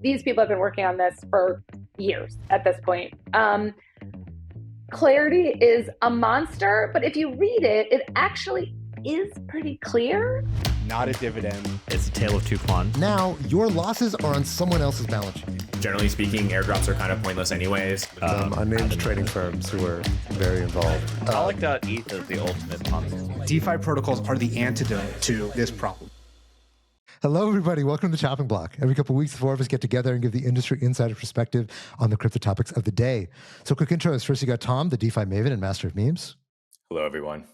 these people have been working on this for years at this point. Clarity is a monster, but if you read it, it actually is pretty clear. Not a dividend. It's a tale of two quants. Now, your losses are on someone else's balance sheet. Generally speaking, airdrops are kind of pointless anyways. Unnamed trading firms who are very involved. Alec.eth is the ultimate pun. DeFi protocols are the antidote to this problem. Hello, everybody. Welcome to the Chopping Block. Every couple of weeks, the four of us get together and give the industry insider perspective on the crypto topics of the day. So quick intros. First, you got Tom, the DeFi maven and master of memes. Hello, everyone.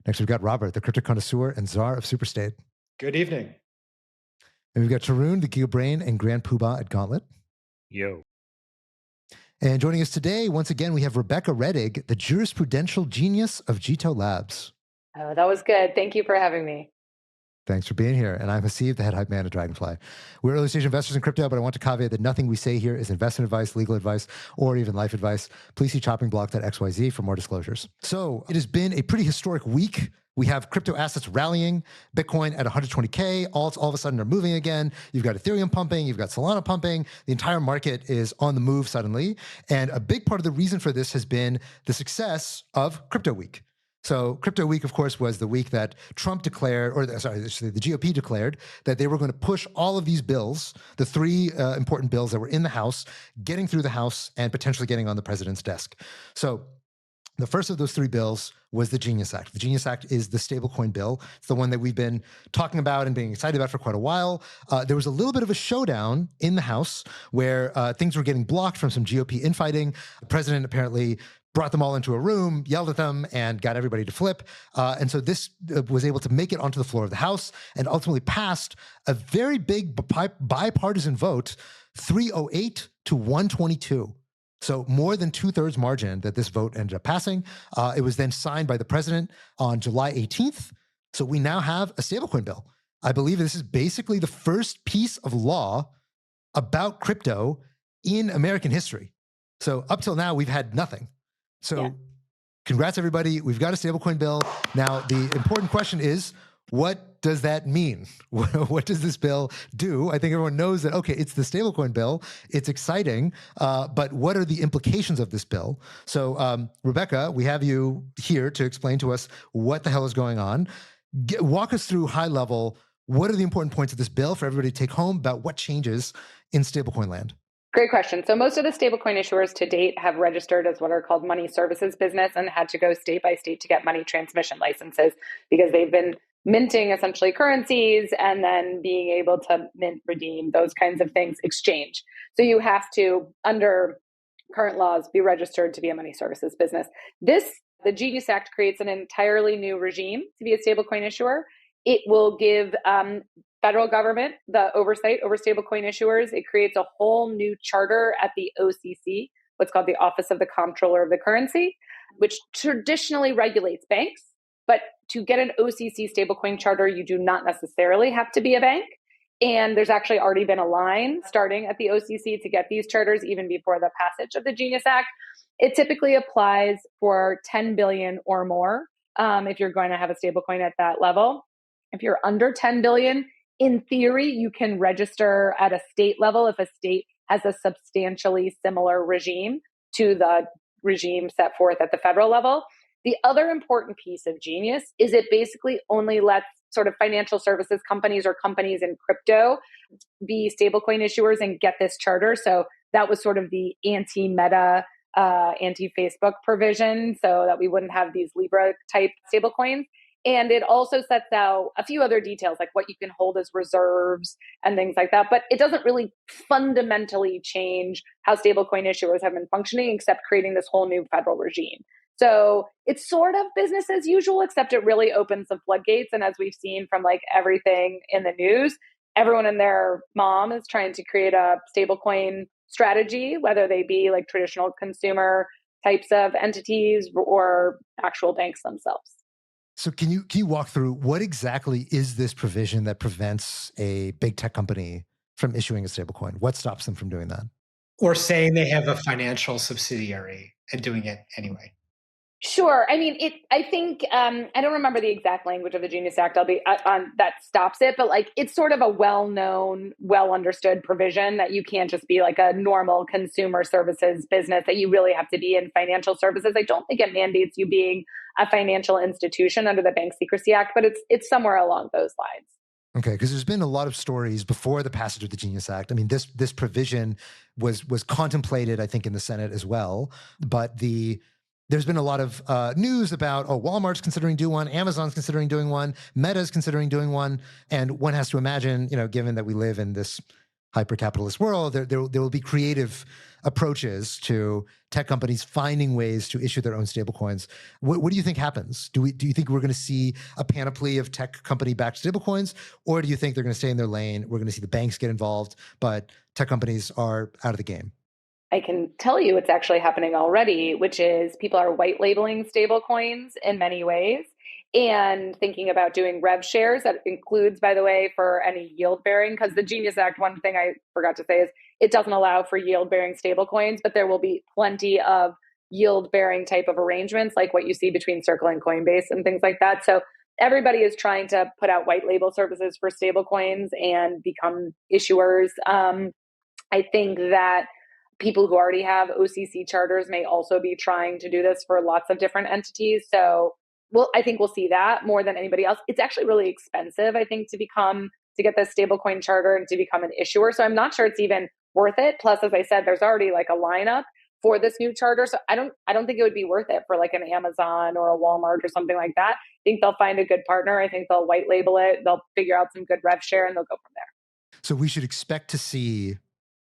Next, we've got Robert, the crypto connoisseur and czar of Superstate. Good evening. And we've got Tarun, the Giga Brain and Grand Poobah at Gauntlet. Yo. And joining us today, once again, we have Rebecca Rettig, the jurisprudential genius of Jito Labs. Oh, that was good. Thank you for having me. Thanks for being here. And I'm Haseeb, the head hype man at Dragonfly. We're early stage investors in crypto, but I want to caveat that nothing we say here is investment advice, legal advice, or even life advice. Please see choppingblock.xyz for more disclosures. So it has been a pretty historic week. We have crypto assets rallying, Bitcoin at 120K, all of a sudden are moving again. You've got Ethereum pumping, you've got Solana pumping. The entire market is on the move suddenly. And a big part of the reason for this has been the success of Crypto Week. So Crypto Week, of course, was the week that Trump declared, the GOP declared that they were going to push all of these bills, the three important bills that were in the House, getting through the House and potentially getting on the president's desk. So the first of those three bills was the Genius Act. The Genius Act is the stablecoin bill. It's the one that we've been talking about and being excited about for quite a while. There was a little bit of a showdown in the House where things were getting blocked from some GOP infighting. The president apparently brought them all into a room, yelled at them, and got everybody to flip. And so this was able to make it onto the floor of the House and ultimately passed a very big bipartisan vote, 308 to 122. So more than 2/3 margin that this vote ended up passing. It was then signed by the president on July 18th. So we now have a stablecoin bill. I believe this is basically the first piece of law about crypto in American history. So up till now, we've had nothing. So Congrats, everybody. We've got a stablecoin bill. Now, the important question is, what does that mean? What does this bill do? I think everyone knows that, okay, it's the stablecoin bill. It's exciting, but what are the implications of this bill? So, Rebecca, we have you here to explain to us what the hell is going on. Walk us through high level, what are the important points of this bill for everybody to take home about what changes in stablecoin land? Great question. So most of the stablecoin issuers to date have registered as what are called money services business and had to go state by state to get money transmission licenses because they've been minting essentially currencies and then being able to mint, redeem, those kinds of things, exchange. So you have to, under current laws, be registered to be a money services business. The Genius Act creates an entirely new regime to be a stablecoin issuer. It will give federal government the oversight over stablecoin issuers. It creates a whole new charter at the OCC, what's called the Office of the Comptroller of the Currency, which traditionally regulates banks. But to get an OCC stablecoin charter, you do not necessarily have to be a bank. And there's actually already been a line starting at the OCC to get these charters even before the passage of the Genius Act. It typically applies for 10 billion or more if you're going to have a stablecoin at that level. If you're under 10 billion, in theory, you can register at a state level if a state has a substantially similar regime to the regime set forth at the federal level. The other important piece of Genius is it basically only lets sort of financial services companies or companies in crypto be stablecoin issuers and get this charter. So that was sort of the anti-Meta, anti-Facebook provision so that we wouldn't have these Libra type stablecoins. And it also sets out a few other details, like what you can hold as reserves and things like that. But it doesn't really fundamentally change how stablecoin issuers have been functioning, except creating this whole new federal regime. So it's sort of business as usual, except it really opens some floodgates. And as we've seen from like everything in the news, everyone and their mom is trying to create a stablecoin strategy, whether they be like traditional consumer types of entities or actual banks themselves. So can you walk through what exactly is this provision that prevents a big tech company from issuing a stablecoin? What stops them from doing that? Or saying they have a financial subsidiary and doing it anyway. Sure. I mean, I think I don't remember the exact language of the Genius Act. I'll be on that stops it, but like it's sort of a well-known, well-understood provision that you can't just be like a normal consumer services business. That you really have to be in financial services. I don't think it mandates you being a financial institution under the Bank Secrecy Act, but it's somewhere along those lines. Okay, because there's been a lot of stories before the passage of the Genius Act. I mean, this provision was contemplated, I think, in the Senate as well, but there's been a lot of news about, Walmart's considering doing one, Amazon's considering doing one, Meta's considering doing one. And one has to imagine, given that we live in this hyper-capitalist world, there will be creative approaches to tech companies finding ways to issue their own stablecoins. What do you think happens? Do you think we're going to see a panoply of tech company-backed stablecoins, or do you think they're going to stay in their lane? We're going to see the banks get involved, but tech companies are out of the game. I can tell you it's actually happening already, which is people are white labeling stable coins in many ways and thinking about doing rev shares. That includes, by the way, for any yield bearing, because the Genius Act, one thing I forgot to say is it doesn't allow for yield bearing stable coins, but there will be plenty of yield bearing type of arrangements like what you see between Circle and Coinbase and things like that. So everybody is trying to put out white label services for stable coins and become issuers. I think that people who already have OCC charters may also be trying to do this for lots of different entities. So I think we'll see that more than anybody else. It's actually really expensive, I think, to get the stablecoin charter and to become an issuer. So I'm not sure it's even worth it. Plus, as I said, there's already like a lineup for this new charter. So I don't think it would be worth it for like an Amazon or a Walmart or something like that. I think they'll find a good partner. I think they'll white label it. They'll figure out some good rev share and they'll go from there. So we should expect to see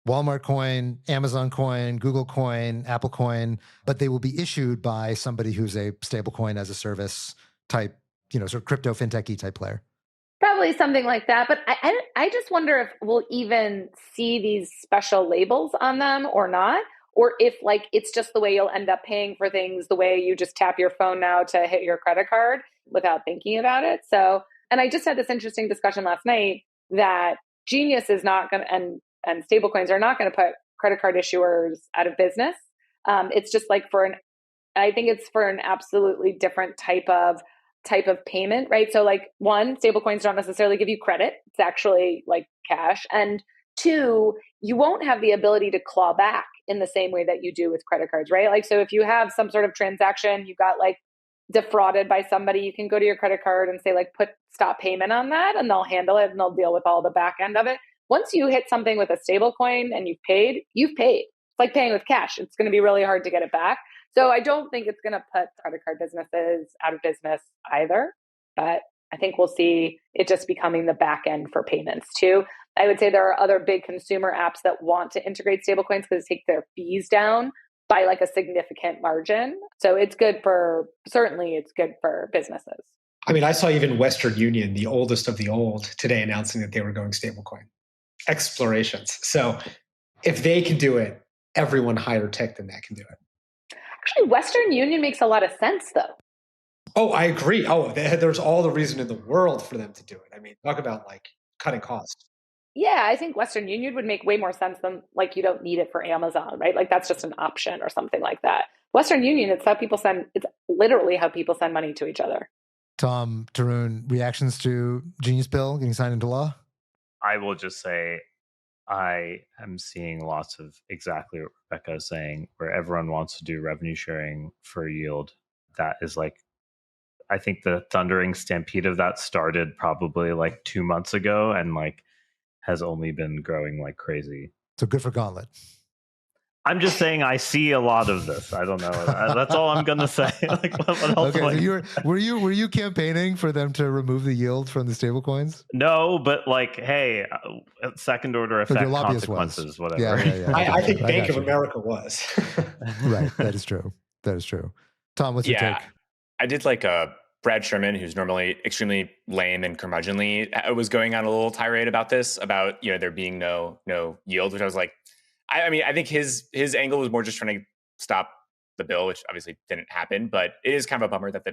Walmart coin, Amazon coin, Google coin, Apple coin, but they will be issued by somebody who's a stablecoin as a service type, sort of crypto fintechy type player. Probably something like that. But I just wonder if we'll even see these special labels on them or not, or if like it's just the way you'll end up paying for things, the way you just tap your phone now to hit your credit card without thinking about it. So, and I just had this interesting discussion last night that Genius is not going to, and stablecoins are not going to put credit card issuers out of business. It's just like I think it's for an absolutely different type of payment, right? So like one, stablecoins don't necessarily give you credit. It's actually like cash. And two, you won't have the ability to claw back in the same way that you do with credit cards, right? Like, so if you have some sort of transaction, you got like defrauded by somebody, you can go to your credit card and say like, stop payment on that, and they'll handle it and they'll deal with all the back end of it. Once you hit something with a stable coin and you've paid. It's like paying with cash. It's going to be really hard to get it back. So I don't think it's going to put credit card businesses out of business either. But I think we'll see it just becoming the back end for payments too. I would say there are other big consumer apps that want to integrate stablecoins because they take their fees down by like a significant margin. So it's good for businesses. I mean, I saw even Western Union, the oldest of the old, today announcing that they were going stablecoin. Explorations. So if they can do it, everyone higher tech than that can do it. Actually, Western Union makes a lot of sense, though. Oh, I agree. There's all the reason in the world for them to do it. I mean, talk about like cutting costs. Yeah, I think Western Union would make way more sense than like you don't need it for Amazon, right? Like that's just an option or something like that. Western Union, it's literally how people send money to each other. Tom, Tarun, reactions to Genius Bill getting signed into law? I will just say I am seeing lots of exactly what Rebecca is saying, where everyone wants to do revenue sharing for yield. That is like, I think the thundering stampede of that started probably like 2 months ago and like has only been growing like crazy. So good for Gauntlet. I'm just saying I see a lot of this. I don't know. That's all I'm gonna say. Like, what else? Okay, so were you campaigning for them to remove the yield from the stablecoins? No, but like, hey, second order effect consequences, whatever. Yeah. I think Bank of America was. Right, that is true. Tom, what's your take? I did like Brad Sherman, who's normally extremely lame and curmudgeonly, was going on a little tirade about this, about there being no yield, which I was like, I mean, I think his angle was more just trying to stop the bill, which obviously didn't happen, but it is kind of a bummer that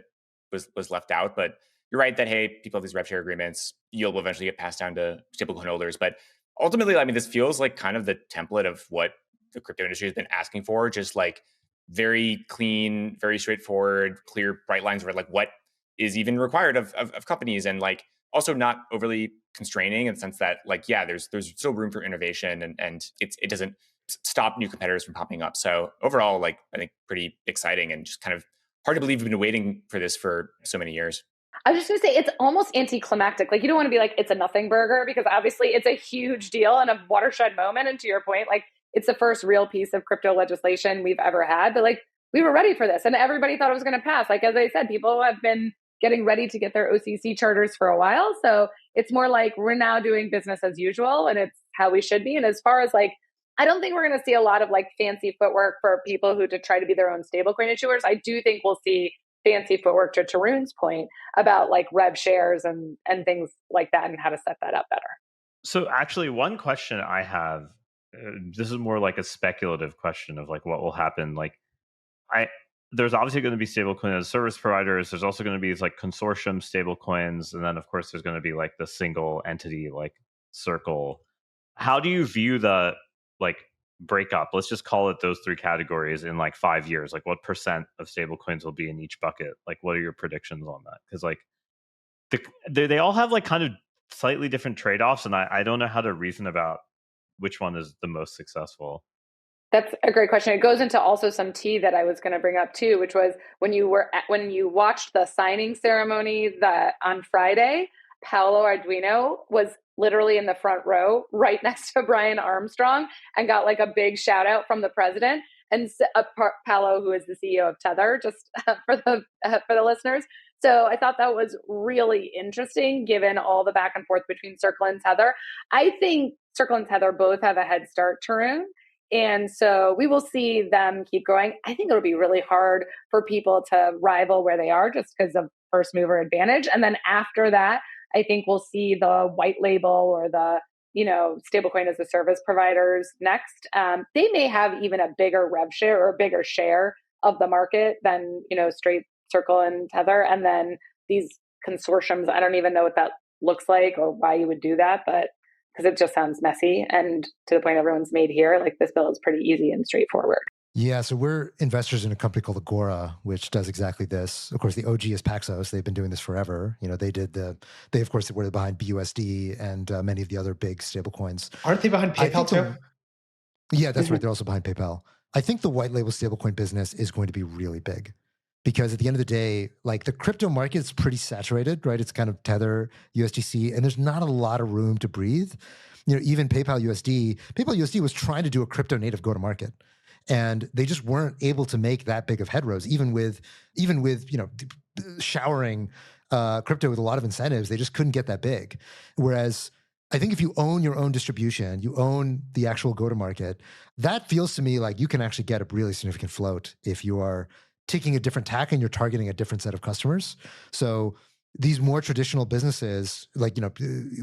was left out. But you're right that, hey, people have these rev share agreements, yield will eventually get passed down to stablecoin holders. But ultimately, I mean, this feels like kind of the template of what the crypto industry has been asking for, just like very clean, very straightforward, clear, bright lines where like what is even required of companies, and like also not overly constraining in the sense that like, yeah, there's still room for innovation, and it doesn't stop new competitors from popping up. So overall, like I think pretty exciting and just kind of hard to believe we've been waiting for this for so many years. I was just going to say, it's almost anticlimactic. Like, you don't want to be like, it's a nothing burger, because obviously it's a huge deal and a watershed moment. And to your point, like, it's the first real piece of crypto legislation we've ever had. But like, we were ready for this and everybody thought it was going to pass. Like, as I said, people have been getting ready to get their OCC charters for a while. So it's more like we're now doing business as usual, and it's how we should be. And as far as like, I don't think we're going to see a lot of like fancy footwork for people who to try to be their own stablecoin issuers. I do think we'll see fancy footwork, to Tarun's point, about like rev shares and things like that and how to set that up better. So actually, one question I have, this is more like a speculative question of like what will happen. Like, there's obviously going to be stablecoin as service providers. There's also going to be these like consortium stablecoins, and then of course there's going to be like the single entity like Circle. How do you view the like breakup? Let's just call it those three categories in like 5 years. Like, what percent of stablecoins will be in each bucket? Like, what are your predictions on that? Because like they all have like kind of slightly different trade-offs, and I don't know how to reason about which one is the most successful. That's a great question. It goes into also some tea that I was going to bring up too, which was when you watched the signing ceremony that on Friday, Paolo Arduino was literally in the front row right next to Brian Armstrong and got like a big shout out from the president. And Paolo, who is the CEO of Tether, just for the listeners. So I thought that was really interesting, given all the back and forth between Circle and Tether. I think Circle and Tether both have a head start, Tarun. And so we will see them keep growing. I think it'll be really hard for people to rival where they are just because of first mover advantage. And then after that, I think we'll see the white label or the, stablecoin as a service providers next. They may have even a bigger rev share or a bigger share of the market than, straight Circle and Tether. And then these consortiums, I don't even know what that looks like or why you would do that, but because it just sounds messy. And to the point everyone's made here, like this bill is pretty easy and straightforward. Yeah, so we're investors in a company called Agora, which does exactly this. Of course, the OG is Paxos. They've been doing this forever. They of course were behind BUSD and many of the other big stablecoins. Aren't they behind PayPal too? Yeah, that's right. They're also behind PayPal. I think the white label stablecoin business is going to be really big because at the end of the day, like the crypto market is pretty saturated, right? It's kind of Tether, USDC, and there's not a lot of room to breathe. Even PayPal USD was trying to do a crypto native go-to-market. And they just weren't able to make that big of headrows, even with showering crypto with a lot of incentives. They just couldn't get that big. Whereas I think if you own your own distribution, you own the actual go-to-market, that feels to me like you can actually get a really significant float if you are taking a different tack and you're targeting a different set of customers. So these more traditional businesses, like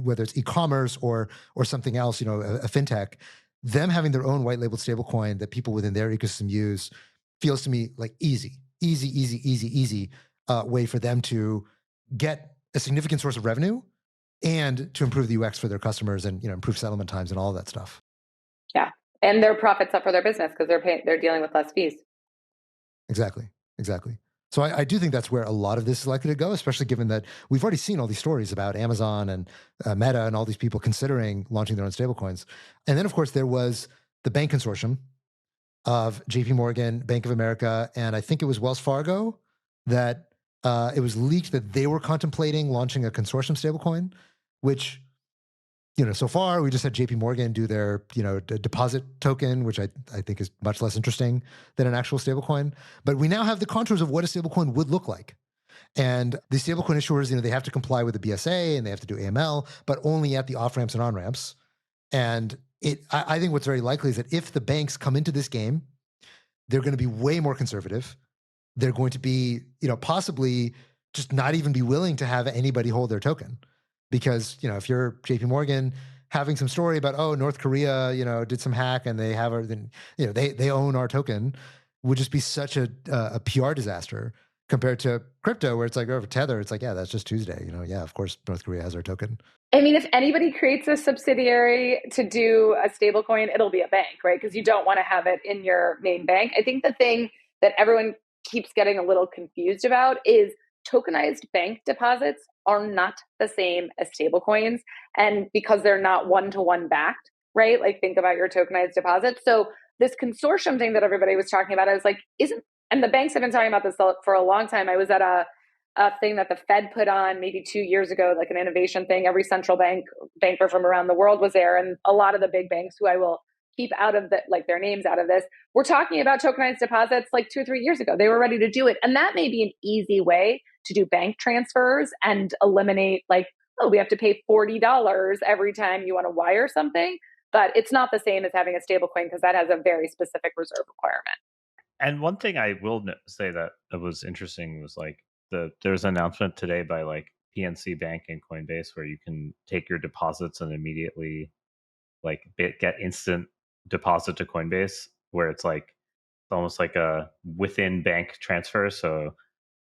whether it's e-commerce or something else, a fintech, them having their own white labeled stablecoin that people within their ecosystem use feels to me like easy way for them to get a significant source of revenue and to improve the UX for their customers and improve settlement times and all of that stuff. Yeah, and their profits up for their business because they're dealing with less fees. Exactly. So I do think that's where a lot of this is likely to go, especially given that we've already seen all these stories about Amazon and Meta and all these people considering launching their own stablecoins. And then, of course, there was the bank consortium of JP Morgan, Bank of America, and I think it was Wells Fargo that it was leaked that they were contemplating launching a consortium stablecoin, which, so far we just had JP Morgan do their, deposit token, which I think is much less interesting than an actual stablecoin. But we now have the contours of what a stablecoin would look like. And the stablecoin issuers, they have to comply with the BSA and they have to do AML, but only at the off-ramps and on-ramps. And I think what's very likely is that if the banks come into this game, they're going to be way more conservative. They're going to be, possibly just not even be willing to have anybody hold their token. Because, if you're JP Morgan having some story about, North Korea, did some hack and they have they own our token, would just be such a PR disaster compared to crypto where it's like over Tether, it's like, yeah, that's just Tuesday. Of course, North Korea has our token. I mean, if anybody creates a subsidiary to do a stablecoin, it'll be a bank, right? Because you don't want to have it in your main bank. I think the thing that everyone keeps getting a little confused about is tokenized bank deposits are not the same as stablecoins. And because they're not one-to-one backed, right? Like think about your tokenized deposits. So this consortium thing that everybody was talking about, I was like, and the banks have been talking about this for a long time. I was at a thing that the Fed put on maybe 2 years ago, like an innovation thing. Every central banker from around the world was there. And a lot of the big banks who I will keep out of their names out of this, we're talking about tokenized deposits like 2 or 3 years ago. They were ready to do it. And that may be an easy way to do bank transfers and eliminate we have to pay $40 every time you want to wire something. But it's not the same as having a stablecoin because that has a very specific reserve requirement. And one thing I will say that was interesting was there's an announcement today by PNC Bank and Coinbase where you can take your deposits and immediately get instant deposit to Coinbase, where it's almost like a within bank transfer. So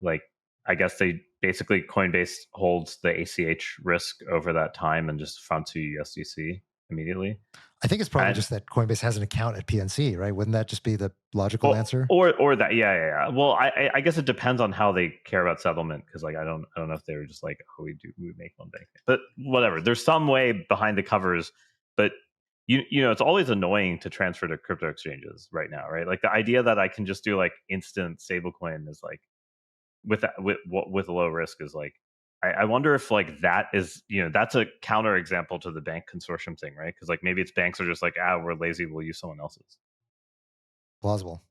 I guess they basically Coinbase holds the ACH risk over that time and just fronts you USDC immediately. I think it's probably just that Coinbase has an account at PNC, right? Wouldn't that just be the logical answer? Or that, yeah. Well, I guess it depends on how they care about settlement, because I don't know if they were just we make one bank, but whatever. There's some way behind the covers, but you know, it's always annoying to transfer to crypto exchanges right now, right? Like the idea that I can just do instant stablecoin is with low risk is I wonder if that is, that's a counter example to the bank consortium thing, right? Because maybe it's banks are just we're lazy, we'll use someone else's. Plausible.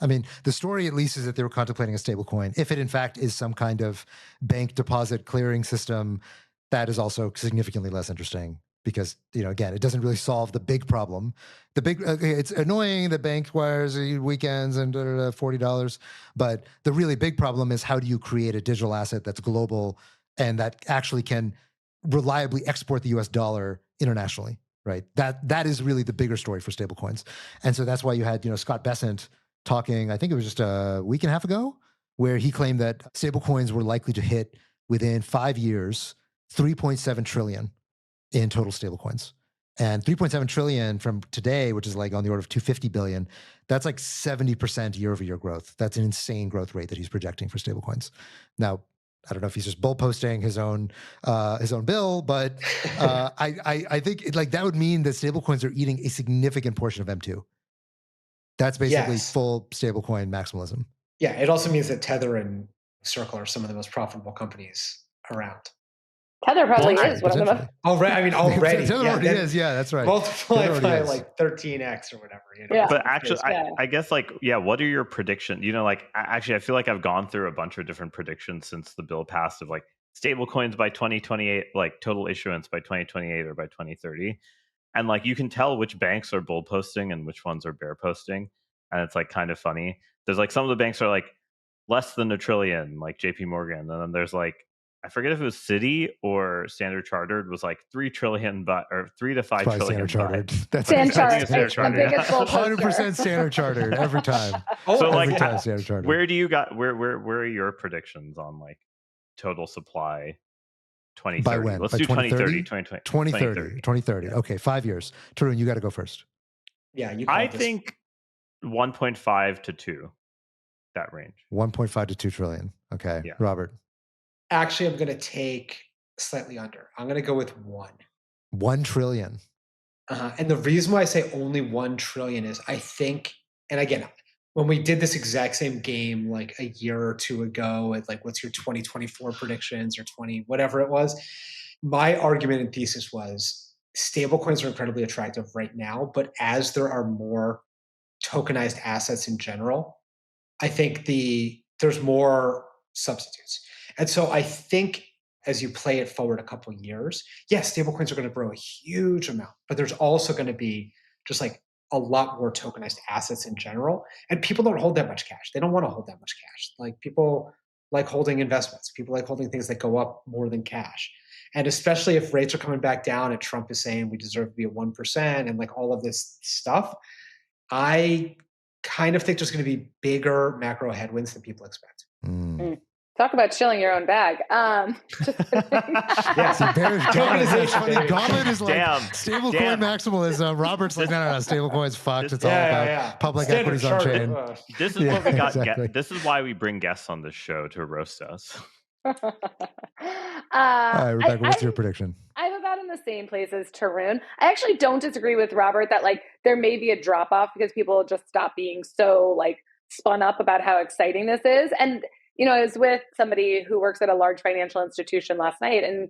I mean, the story at least is that they were contemplating a stablecoin. If it in fact is some kind of bank deposit clearing system, that is also significantly less interesting because, again, it doesn't really solve the big problem. It's annoying that bank wires weekends and $40, but the really big problem is how do you create a digital asset that's global and that actually can reliably export the US dollar internationally, right? That is really the bigger story for stablecoins. And so that's why you had, Scott Bessent talking, I think it was just a week and a half ago, where he claimed that stablecoins were likely to hit within 5 years, 3.7 trillion in total stablecoins. And 3.7 trillion from today, which is on the order of 250 billion, that's 70% year-over-year growth. That's an insane growth rate that he's projecting for stablecoins. Now, I don't know if he's just bull posting his own bill, but I think that would mean that stablecoins are eating a significant portion of M2. That's basically full stablecoin maximalism. Yeah, it also means that Tether and Circle are some of the most profitable companies around. Tether probably is one of the most. Already. Tether already is. Yeah, that's right. Multiply by 13x or whatever. Yeah. But actually, I guess what are your predictions? Actually, I feel like I've gone through a bunch of different predictions since the bill passed of stable coins by 2028, total issuance by 2028 or by 2030. And you can tell which banks are bull posting and which ones are bear posting. And it's kind of funny. There's some of the banks are less than $1 trillion, like JP Morgan. And then there's I forget if it was Citi or Standard Chartered was 3 trillion, or 3 to 5 trillion. Standard Chartered. That's Standard Chartered. Standard Chartered. 100% Standard Chartered every time. Every time Standard Chartered. Where do you where are your predictions on total supply 2030? By when? Let's By do 2030? 2030. 2030. Okay, 5 years. Tarun, you got to go first. Yeah, I think 1.5 to 2, that range. 1.5 to 2 trillion. Okay, yeah. Robert. Actually, I'm going to take slightly under. I'm going to go with 1. 1 trillion. And the reason why I say only 1 trillion is I think, and again, when we did this exact same game a year or two ago at what's your 2024 predictions or 20, whatever it was, my argument and thesis was stablecoins are incredibly attractive right now, but as there are more tokenized assets in general, I think there's more substitutes. And so I think as you play it forward a couple of years, yes, stablecoins are going to grow a huge amount, but there's also going to be just a lot more tokenized assets in general. And people don't hold that much cash. They don't want to hold that much cash. People like holding investments. People like holding things that go up more than cash. And especially if rates are coming back down and Trump is saying we deserve to be at 1% and all of this stuff, I kind of think there's going to be bigger macro headwinds than people expect. So Talk about chilling your own bag. Just kidding. Yeah, so Bear's Gauntlet is like Damn. stablecoin Damn. maximalism. Robert's like, no, stablecoin's fucked. It's all Yeah, about yeah. public Standard equities chart. Unchained. This is Yeah, what we got. exactly. This is why we bring guests on this show to roast us. All right, Rebecca, what's your prediction? I'm about in the same place as Tarun. I actually don't disagree with Robert that like there may be a drop off because people just stop being so like spun up about how exciting this is. And you know, I was with somebody who works at a large financial institution last night, and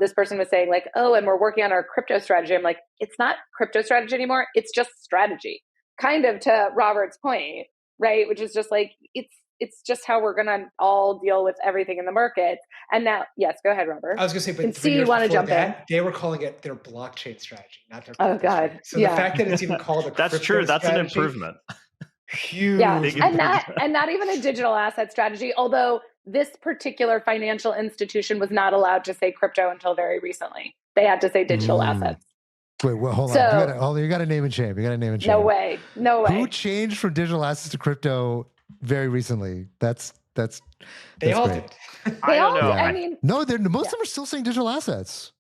this person was saying like, "Oh, and we're working on our crypto strategy." I'm like, "It's not crypto strategy anymore. It's just strategy." Kind of to Robert's point, right? Which is just like it's just how we're gonna all deal with everything in the market. And now, yes, go ahead, Robert. I was going to say, but And see, you want to jump in? They were calling it their blockchain strategy, not their. Oh, crypto God. strategy. So Yeah. the fact that it's even called a That's crypto true. That's an strategy, improvement. Huge. Yeah, Big and not even a digital asset strategy. Although this particular financial institution was not allowed to say crypto until very recently. They had to say digital assets. Wait, well, hold So- on. You got to name and shame. You got to name and shame. No way. No way. Who changed from digital assets to crypto very recently? That's They all great. did. I don't know. I mean, No, most of them are still saying digital assets.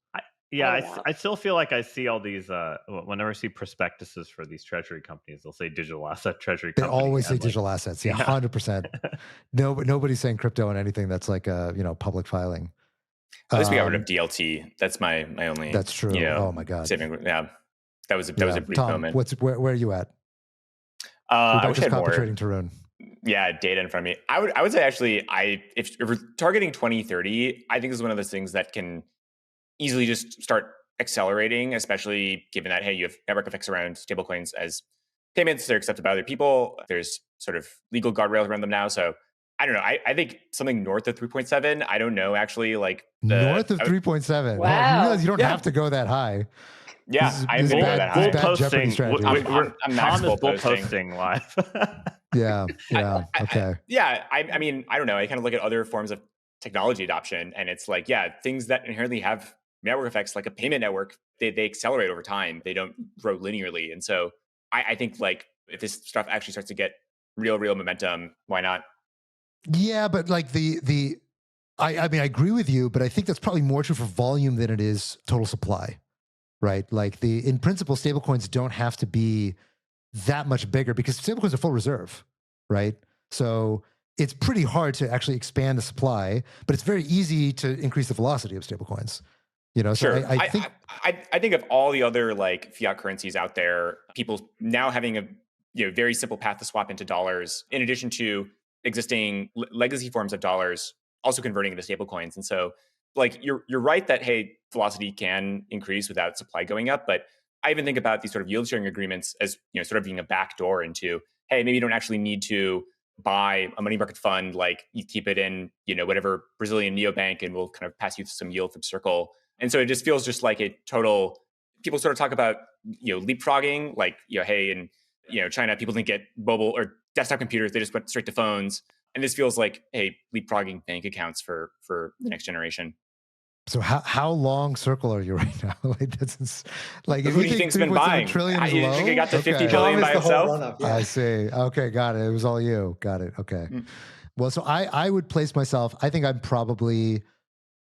Yeah, Oh, yeah. I still feel like I see all these. Whenever I see prospectuses for these treasury companies, they'll say digital asset treasury. They company. always say And, like, digital assets. Yeah, yeah. 100%. No, but nobody's saying crypto on anything that's like public filing. At least we got rid of DLT. That's my only. That's true. You know, Oh my god. saving. Yeah, that was a brief Tom, moment. where are you at? I wish I Rebecca's had more. concentrating Tarun. Yeah, data in front of me. I would say actually, if we're targeting 2030, I think this is one of those things that can easily just start accelerating, especially given that, hey, you have network effects around stablecoins as payments. They're accepted by other people. There's sort of legal guardrails around them now. So I don't know. I think something north of 3.7. I don't know, actually. Like North of 3.7. Wow. You realize you don't Yeah. have to go that high. Yeah, This is- I'm this is going to go bad- that this is high. bad Jeopardy posting. strategy. I'm max Tom is bull posting. posting live. Yeah. Okay. I mean, I don't know. I kind of look at other forms of technology adoption, and it's like, yeah, things that inherently have network effects, like a payment network, they accelerate over time. They don't grow linearly. And so I think like if this stuff actually starts to get real momentum, why not? Yeah, but like I mean, I agree with you, but I think that's probably more true for volume than it is total supply, right? Like in principle, stablecoins don't have to be that much bigger because stablecoins are full reserve, right? So it's pretty hard to actually expand the supply, but it's very easy to increase the velocity of stablecoins. You know, so Sure. I think I think of all the other like fiat currencies out there, people now having a very simple path to swap into dollars, in addition to existing legacy forms of dollars, also converting into stablecoins. And so, like you're right that hey, velocity can increase without supply going up, but I even think about these sort of yield sharing agreements as sort of being a backdoor into hey, maybe you don't actually need to buy a money market fund, like you keep it in whatever Brazilian neobank, and we'll kind of pass you some yield from Circle. And so it just feels just like a total. People sort of talk about leapfrogging, like hey, in China, people didn't get mobile or desktop computers; they just went straight to phones. And this feels like hey, leapfrogging bank accounts for the next generation. so. How long Circle are you right now? Like that's like if Who you do you think think's been 3.7 buying? trillion is You low, think it got to 50 okay. billion by the whole itself? run-up, yeah. I see. Okay, got it. It was all you. Got it. Okay. Well, so I would place myself. I think I'm probably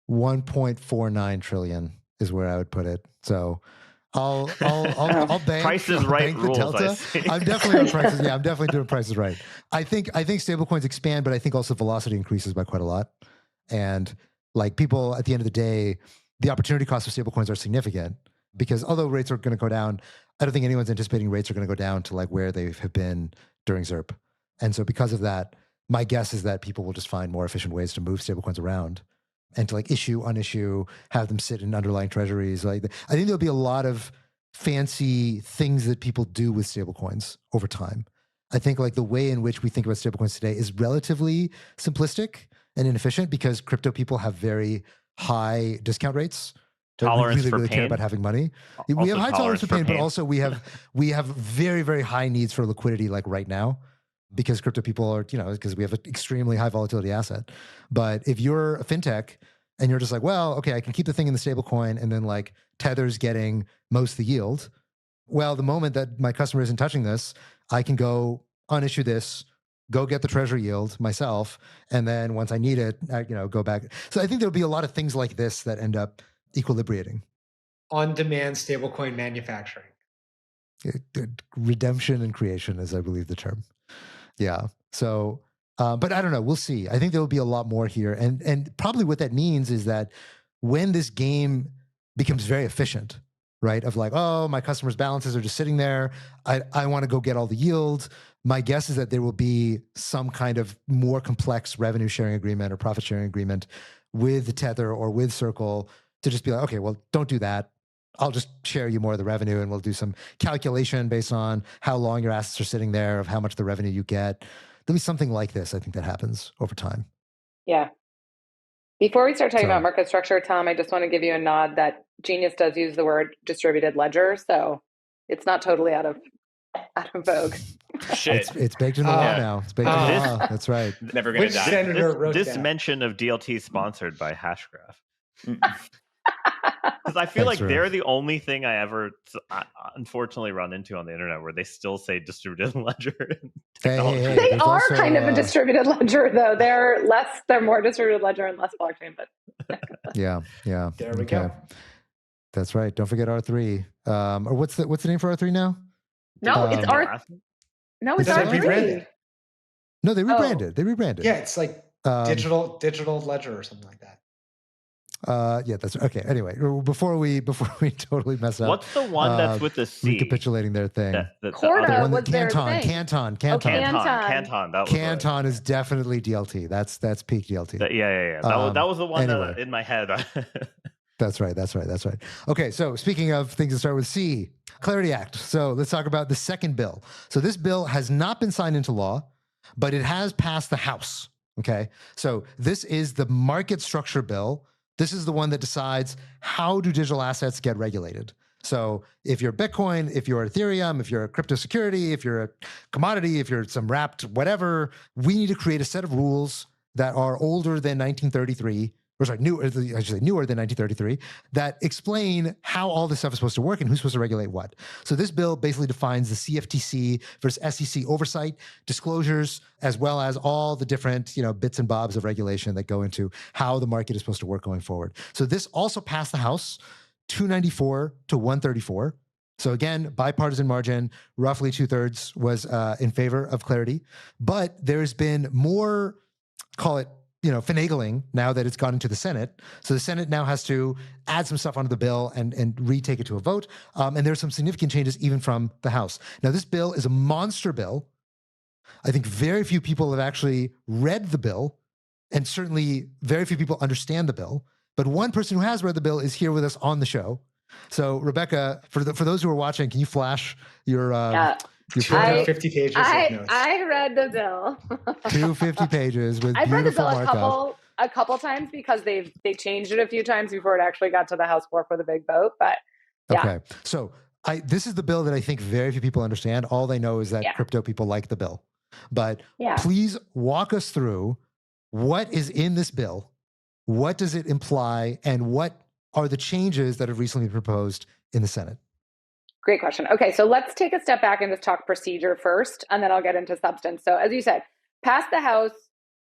1.49 trillion is where I would put it. So I'll bank. Price is I'll Right bank the rules, I delta. see. I'm definitely on prices. Yeah, I'm definitely doing prices right. I think stablecoins expand, but I think also velocity increases by quite a lot. And like people at the end of the day, the opportunity costs of stablecoins are significant because although rates are going to go down, I don't think anyone's anticipating rates are going to go down to like where they have been during ZERP. And so because of that, my guess is that people will just find more efficient ways to move stablecoins around and to like issue, unissue, have them sit in underlying treasuries. Like I think there'll be a lot of fancy things that people do with stablecoins over time. I think like the way in which we think about stablecoins today is relatively simplistic and inefficient because crypto people have very high discount rates. Tolerance we for really care pain. about having money. We Also have high tolerance for pain, but pain. also we have very, very high needs for liquidity like right now because crypto people are, because we have an extremely high volatility asset. But if you're a fintech and you're just like, well, okay, I can keep the thing in the stable coin and then like Tether's getting most of the yield. Well, the moment that my customer isn't touching this, I can go unissue this, go get the treasury yield myself, and then once I need it, go back. So I think there'll be a lot of things like this that end up equilibrating. On-demand stablecoin manufacturing. Redemption and creation is, I believe, the term. Yeah. So, but I don't know. We'll see. I think there will be a lot more here, and probably what that means is that when this game becomes very efficient, right? Of like, oh, my customers' balances are just sitting there. I want to go get all the yield. My guess is that there will be some kind of more complex revenue sharing agreement or profit sharing agreement with Tether or with Circle to just be like, okay, well, don't do that. I'll just share you more of the revenue, and we'll do some calculation based on how long your assets are sitting there, of how much the revenue you get. There'll be something like this, I think, that happens over time. Yeah. Before we start talking about market structure, Tom, I just want to give you a nod that Genius does use the word distributed ledger, so it's not totally out of vogue. Shit. It's baked in the law now. It's baked in the law. That's right. Never going to die. Senator wrote This that? mention of DLT sponsored by Hashgraph. Because I feel like they're the only thing I ever unfortunately run into on the internet where they still say distributed ledger. Hey, they are also, kind of a distributed ledger, though. They're more distributed ledger and less blockchain. But yeah. There we go. That's right. Don't forget R3. Or what's the name for R3 now? No, it's R. No, it's R3. Rebranded. No, they rebranded. They rebranded. Yeah, it's like digital ledger or something like that. Yeah, that's okay. Anyway, before we totally mess up, what's the one that's with the C? Recapitulating their thing. Corda was their thing. Canton. Canton is definitely DLT. That's peak DLT. Yeah. That was the one in my head. That's right. Okay, so speaking of things that start with C, Clarity Act. So let's talk about the second bill. So this bill has not been signed into law, but it has passed the House. Okay, so this is the market structure bill. This is the one that decides how do digital assets get regulated. So if you're Bitcoin, if you're Ethereum, if you're a crypto security, if you're a commodity, if you're some wrapped whatever, we need to create a set of rules that are older than 1933, or sorry, newer than 1933, that explain how all this stuff is supposed to work and who's supposed to regulate what. So this bill basically defines the CFTC versus SEC oversight, disclosures, as well as all the different bits and bobs of regulation that go into how the market is supposed to work going forward. So this also passed the House, 294 to 134. So again, bipartisan margin, roughly 2/3 was in favor of Clarity. But there's been more, call it, finagling now that it's gone into the Senate. So the Senate now has to add some stuff onto the bill and retake it to a vote. And there's some significant changes even from the House. Now, this bill is a monster bill. I think very few people have actually read the bill, and certainly very few people understand the bill. But one person who has read the bill is here with us on the show. So, Rebecca, for those who are watching, can you flash your 250 pages of notes? I read the bill. 250 pages with I've read the beautiful bill markup. a couple times because they changed it a few times before it actually got to the House floor for the big vote. But yeah. Okay, so this is the bill that I think very few people understand. All they know is that crypto people like the bill. But please walk us through what is in this bill, what does it imply, and what are the changes that have recently been proposed in the Senate? Great question. Okay, so let's take a step back and just talk procedure first, and then I'll get into substance. So as you said, passed the House,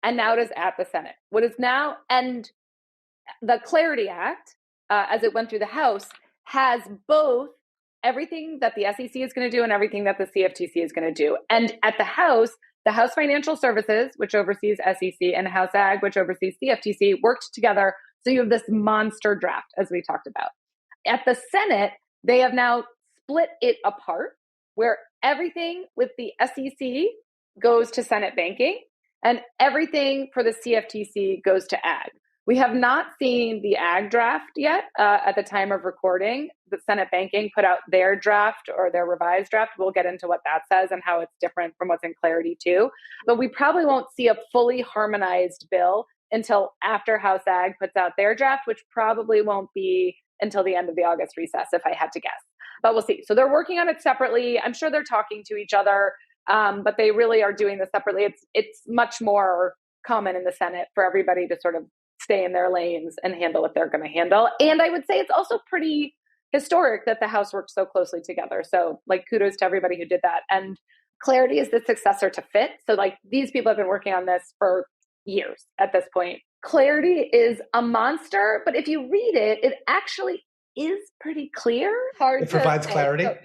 and now it is at the Senate. What is now, and the Clarity Act, as it went through the House, has both everything that the SEC is going to do and everything that the CFTC is going to do. And at the House Financial Services, which oversees SEC, and House Ag, which oversees CFTC, worked together. So you have this monster draft, as we talked about. At the Senate, they have now split it apart, where everything with the SEC goes to Senate banking and everything for the CFTC goes to Ag. We have not seen the Ag draft yet. At the time of recording, the Senate banking put out their draft or their revised draft. We'll get into what that says and how it's different from what's in Clarity too. But we probably won't see a fully harmonized bill until after House Ag puts out their draft, which probably won't be until the end of the August recess, if I had to guess. But we'll see. So they're working on it separately. I'm sure they're talking to each other, but they really are doing this separately. It's much more common in the Senate for everybody to sort of stay in their lanes and handle what they're going to handle. And I would say it's also pretty historic that the House worked so closely together. So kudos to everybody who did that. And Clarity is the successor to Fit. So like these people have been working on this for years at this point. Clarity is a monster, but if you read it, it actually is pretty clear. Hard It provides say. clarity. So it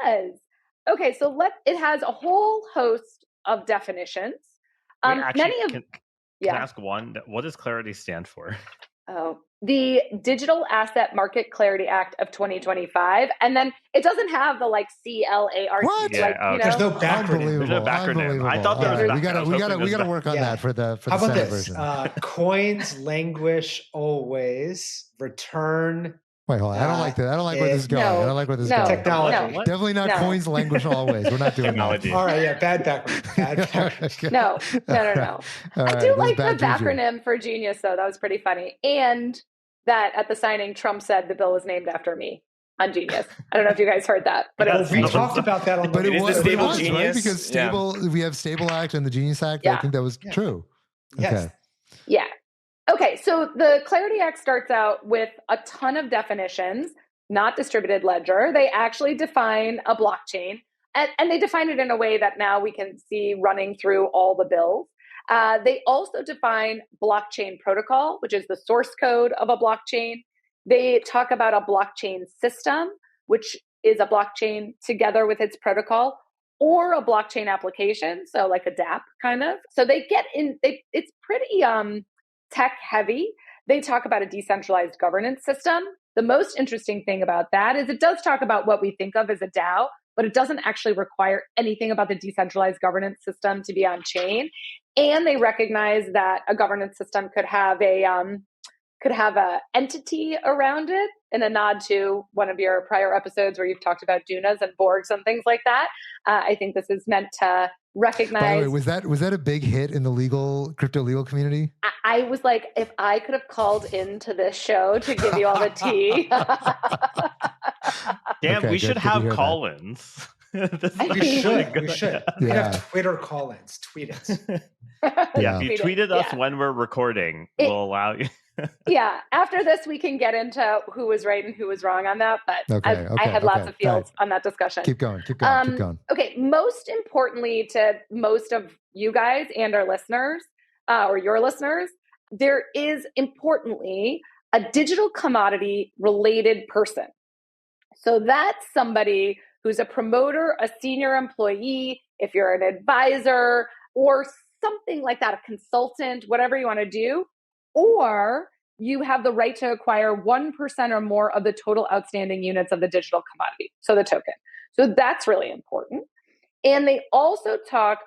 does. Okay, so it has a whole host of definitions. Wait, actually, can yeah. I ask one? What does clarity stand for? Oh, the Digital Asset Market Clarity Act of 2025, and then it doesn't have the like CLART. What? Like, Yeah, you know, There's no backronym. Unbelievable. There's no backronym. Unbelievable. I thought there was All a right, backronym. we gotta work on Yeah. that for the How about Senate this? version. Coins languish always. Return Wait, hold on. I don't like that. I don't like where this is going. I don't like where this is going. technology. What? Definitely not coins languish always. We're not doing Technology. All right, yeah, bad background. Bad background. No. All I right, do this like is the bad juju. acronym for Genius, though. That was pretty funny. And that at the signing, Trump said the bill was named after me on Genius. I don't know if you guys heard that, but it was We talked about that on But the it is the was, Stable right? Genius. Because Yeah. we have Stable Act and the Genius Act. Yeah. I think that was true. Yes. Okay. Yeah. Okay, so the Clarity Act starts out with a ton of definitions, not distributed ledger. They actually define a blockchain, and they define it in a way that now we can see running through all the bills. They also define blockchain protocol, which is the source code of a blockchain. They talk about a blockchain system, which is a blockchain together with its protocol, or a blockchain application, so like a dApp kind of. So they get in, it's pretty tech heavy. They talk about a decentralized governance system. The most interesting thing about that is it does talk about what we think of as a DAO, but it doesn't actually require anything about the decentralized governance system to be on chain. And they recognize that a governance system could have a entity around it, in a nod to one of your prior episodes where you've talked about Dunas and Borgs and things like that. I think this is meant to recognize. By the way, was that a big hit in the crypto legal community? I was like, if I could have called into this show to give you all the tea. Damn, Okay, we good should to have hear that. call-ins. We should. We should. We Yeah. have Twitter call-ins. Tweet us. Yeah, if you tweeted us Yeah. when we're recording, we'll allow you. Yeah, after this, we can get into who was right and who was wrong on that. But I had lots of fields on that discussion. Keep going. Keep going. Okay, most importantly to most of you guys and our listeners, or your listeners, there is importantly a digital commodity related person. So that's somebody who's a promoter, a senior employee, if you're an advisor or something like that, a consultant, whatever you want to do, or you have the right to acquire 1% or more of the total outstanding units of the digital commodity, so the token. So that's really important. And they also talk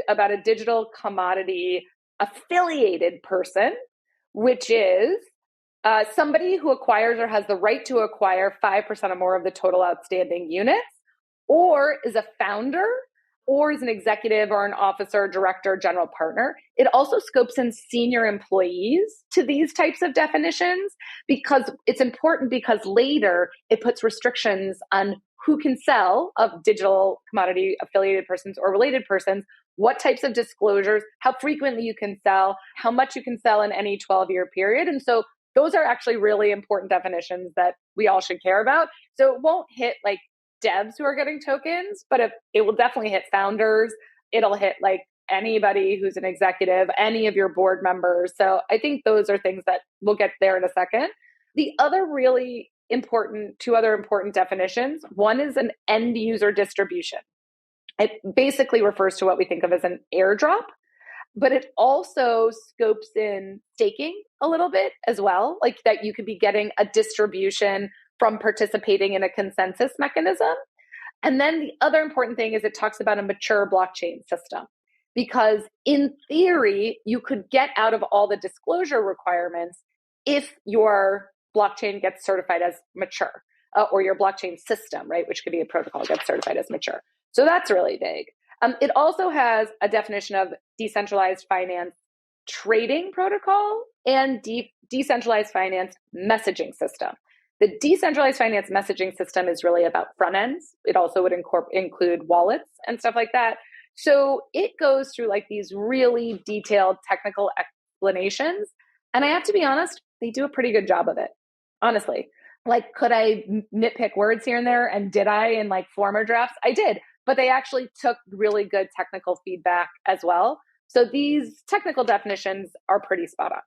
about a digital commodity affiliated person, which is somebody who acquires or has the right to acquire 5% or more of the total outstanding units, or is a founder, or is an executive or an officer, director, general partner. It also scopes in senior employees to these types of definitions because it's important, because later it puts restrictions on who can sell of digital commodity affiliated persons or related persons, what types of disclosures, how frequently you can sell, how much you can sell in any 12-year period. And so those are actually really important definitions that we all should care about. So it won't hit like devs who are getting tokens, but it will definitely hit founders. It'll hit like anybody who's an executive, any of your board members. So I think those are things that we'll get there in a second. The other really important, two other important definitions. One is an end user distribution. It basically refers to what we think of as an airdrop, but it also scopes in staking a little bit as well, like that you could be getting a distribution from participating in a consensus mechanism. And then the other important thing is it talks about a mature blockchain system, because in theory, you could get out of all the disclosure requirements if your blockchain gets certified as mature, or your blockchain system, right, which could be a protocol, gets certified as mature. So that's really big. It also has a definition of decentralized finance trading protocol and decentralized finance messaging system. The decentralized finance messaging system is really about front ends. It also would include wallets and stuff like that. So it goes through like these really detailed technical explanations. And I have to be honest, they do a pretty good job of it, honestly. Like, could I nitpick words here and there? And did I in like former drafts? I did. but they actually took really good technical feedback as well. So these technical definitions are pretty spot on.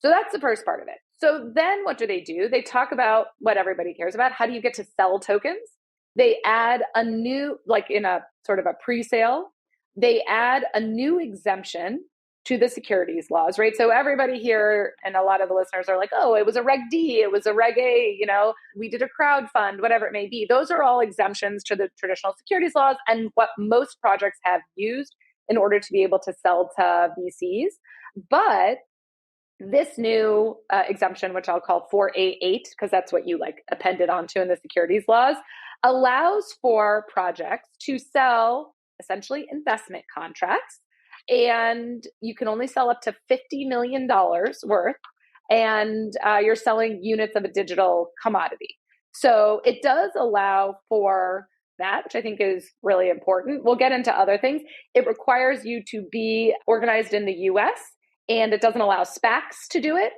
So that's the first part of it. So then what do? They talk about what everybody cares about. How do you get to sell tokens? They add a new, like in a sort of a pre-sale, they add a new exemption to the securities laws, right? So everybody here and a lot of the listeners are like, oh, it was a Reg D, it was a Reg A, we did a crowd fund, whatever it may be. Those are all exemptions to the traditional securities laws and what most projects have used in order to be able to sell to VCs. But this new exemption, which I'll call 4A8, because that's what you like appended onto in the securities laws, allows for projects to sell essentially investment contracts. And you can only sell up to $50 million worth. And you're selling units of a digital commodity. So it does allow for that, which I think is really important. We'll get into other things. It requires you to be organized in the US, and it doesn't allow SPACs to do it.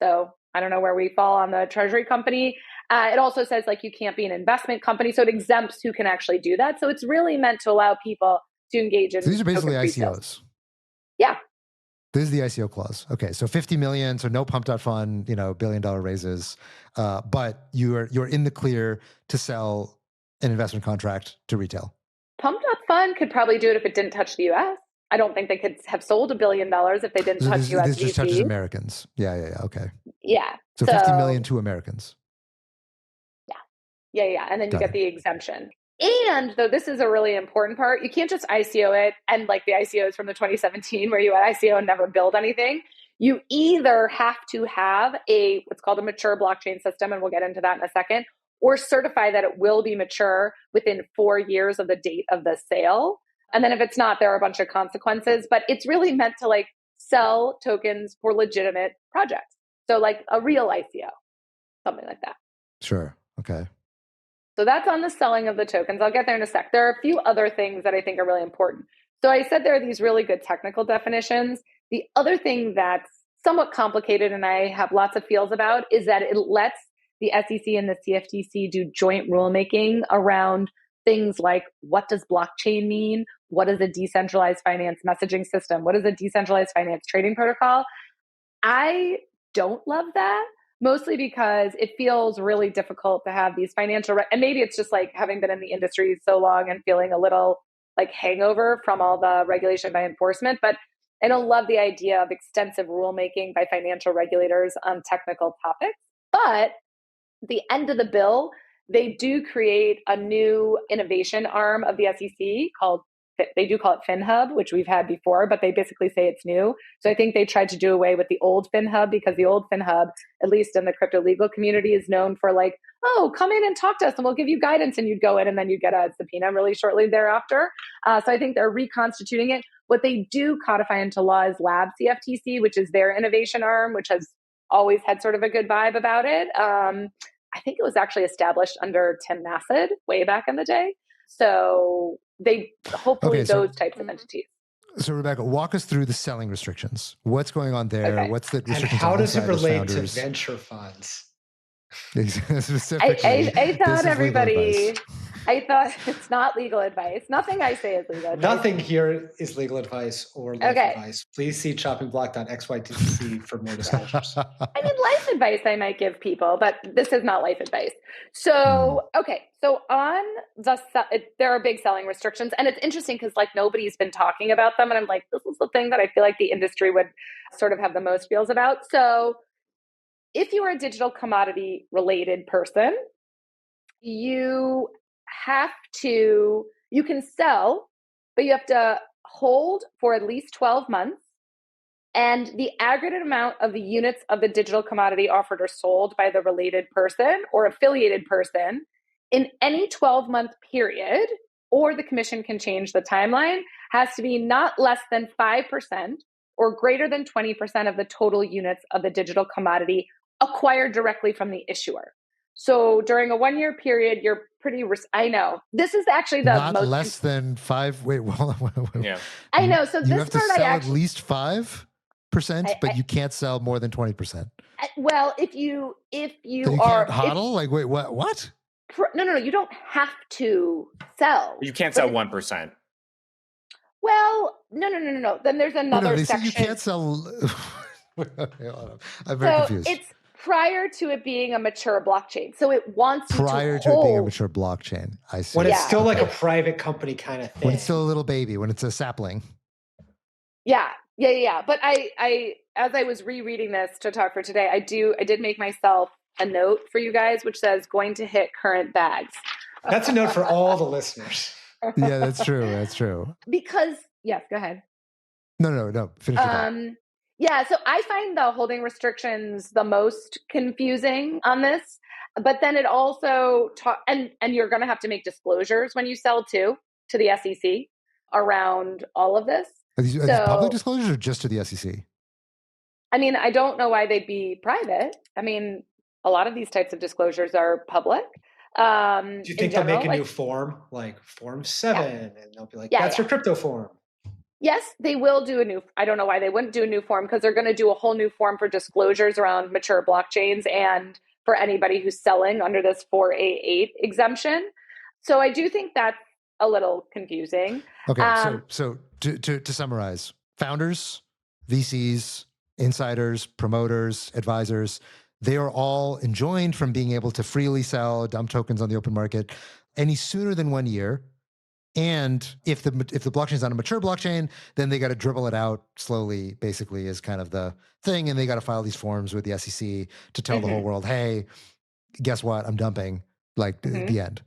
So I don't know where we fall on the treasury company. It also says like you can't be an investment company. So it exempts who can actually do that. So it's really meant to allow people to engage in. So these are basically ICOs. ICOs. Yeah. This is the ICO clause. Okay, so 50 million, so no pumped out fund, $1 billion raises, but you're in the clear to sell an investment contract to retail. Pumped up fund could probably do it if it didn't touch the US. I don't think they could have sold $1 billion if they didn't touch US. This just VCs. touches Americans. Yeah. Okay. Yeah. So 50 million to Americans. Yeah. And then you get the exemption. And though this is a really important part, you can't just ICO it and like the ICOs from the 2017 where you ICO and never build anything. You either have to have what's called a mature blockchain system, and we'll get into that in a second, or certify that it will be mature within 4 years of the date of the sale. And then if it's not, there are a bunch of consequences, but it's really meant to like sell tokens for legitimate projects. So like a real ICO, something like that. Sure. Okay. So that's on the selling of the tokens. I'll get there in a sec. There are a few other things that I think are really important. So I said there are these really good technical definitions. The other thing that's somewhat complicated and I have lots of feels about is that it lets the SEC and the CFTC do joint rulemaking around things like what does blockchain mean? What is a decentralized finance messaging system? What is a decentralized finance trading protocol? I don't love that. Mostly because it feels really difficult to have these financial, and maybe it's just like having been in the industry so long and feeling a little like hangover from all the regulation by enforcement. But I don't love the idea of extensive rulemaking by financial regulators on technical topics. But the end of the bill, they do create a new innovation arm of the SEC called, they do call it FinHub, which we've had before, but they basically say it's new. So I think they tried to do away with the old FinHub because the old FinHub, at least in the crypto legal community, is known for like, oh, come in and talk to us and we'll give you guidance, and you'd go in and then you get a subpoena really shortly thereafter. So I think they're reconstituting it. What they do codify into law is Lab CFTC, which is their innovation arm, which has always had sort of a good vibe about it. I think it was actually established under Tim Nassad way back in the day. So they hopefully those types of entities. So Rebecca, walk us through the selling restrictions. What's going on there? Okay. What's the restrictions? And how does it relate founders? to venture funds? Specifically, I thought everybody. I thought it's not legal advice. Nothing I say is legal advice. Nothing here is legal advice or life advice. Please see choppingblock.xytc for more disclosures. I mean, life advice I might give people, but this is not life advice. So, okay. So on there are big selling restrictions, and it's interesting because like nobody's been talking about them. And I'm like, this is the thing that I feel like the industry would sort of have the most feels about. So if you are a digital commodity related person, you can sell, but you have to hold for at least 12 months. And the aggregate amount of the units of the digital commodity offered or sold by the related person or affiliated person in any 12-month period, or the commission can change the timeline, has to be not less than 5% or greater than 20% of the total units of the digital commodity acquired directly from the issuer. So during a 1-year period, you're pretty, I know. This is actually the not most. less than 5. Wait. Yeah. I know. So you this have to part sell I actually. At least 5%, but you can't sell more than 20%. Well, if you so you are. can't hodl? Like, wait, what? No. You don't have to sell. You can't sell 1%. Well, no. Then there's another they section. say you can't sell. I'm very confused. It's prior to it being a mature blockchain. So it wants prior you to it being a mature blockchain. I see. When it's still like a private company kind of thing. When it's still a little baby, when it's a sapling. Yeah. But I as I was rereading this to talk for today, I did make myself a note for you guys, which says going to hit current bags. That's a note for all the listeners. Yeah, that's true. Because, yes, go ahead. No. Finish it. Yeah, so I find the holding restrictions the most confusing on this. But then it also and you're going to have to make disclosures when you sell to the SEC around all of this. Are these public disclosures or just to the SEC? I mean, I don't know why they'd be private. I mean, a lot of these types of disclosures are public. Do you think they'll make a new form, like Form 7, and they'll be like, that's your crypto form? Yes, they will do a new. I don't know why they wouldn't do a new form, because they're going to do a whole new form for disclosures around mature blockchains and for anybody who's selling under this 4A8 exemption. So I do think that's a little confusing. Okay, so to summarize, founders, VCs, insiders, promoters, advisors, they are all enjoined from being able to freely sell dump tokens on the open market any sooner than 1 year. And if the blockchain is on a mature blockchain, then they got to dribble it out slowly, basically, is kind of the thing. And they got to file these forms with the SEC to tell the whole world, hey, guess what? I'm dumping, like the end.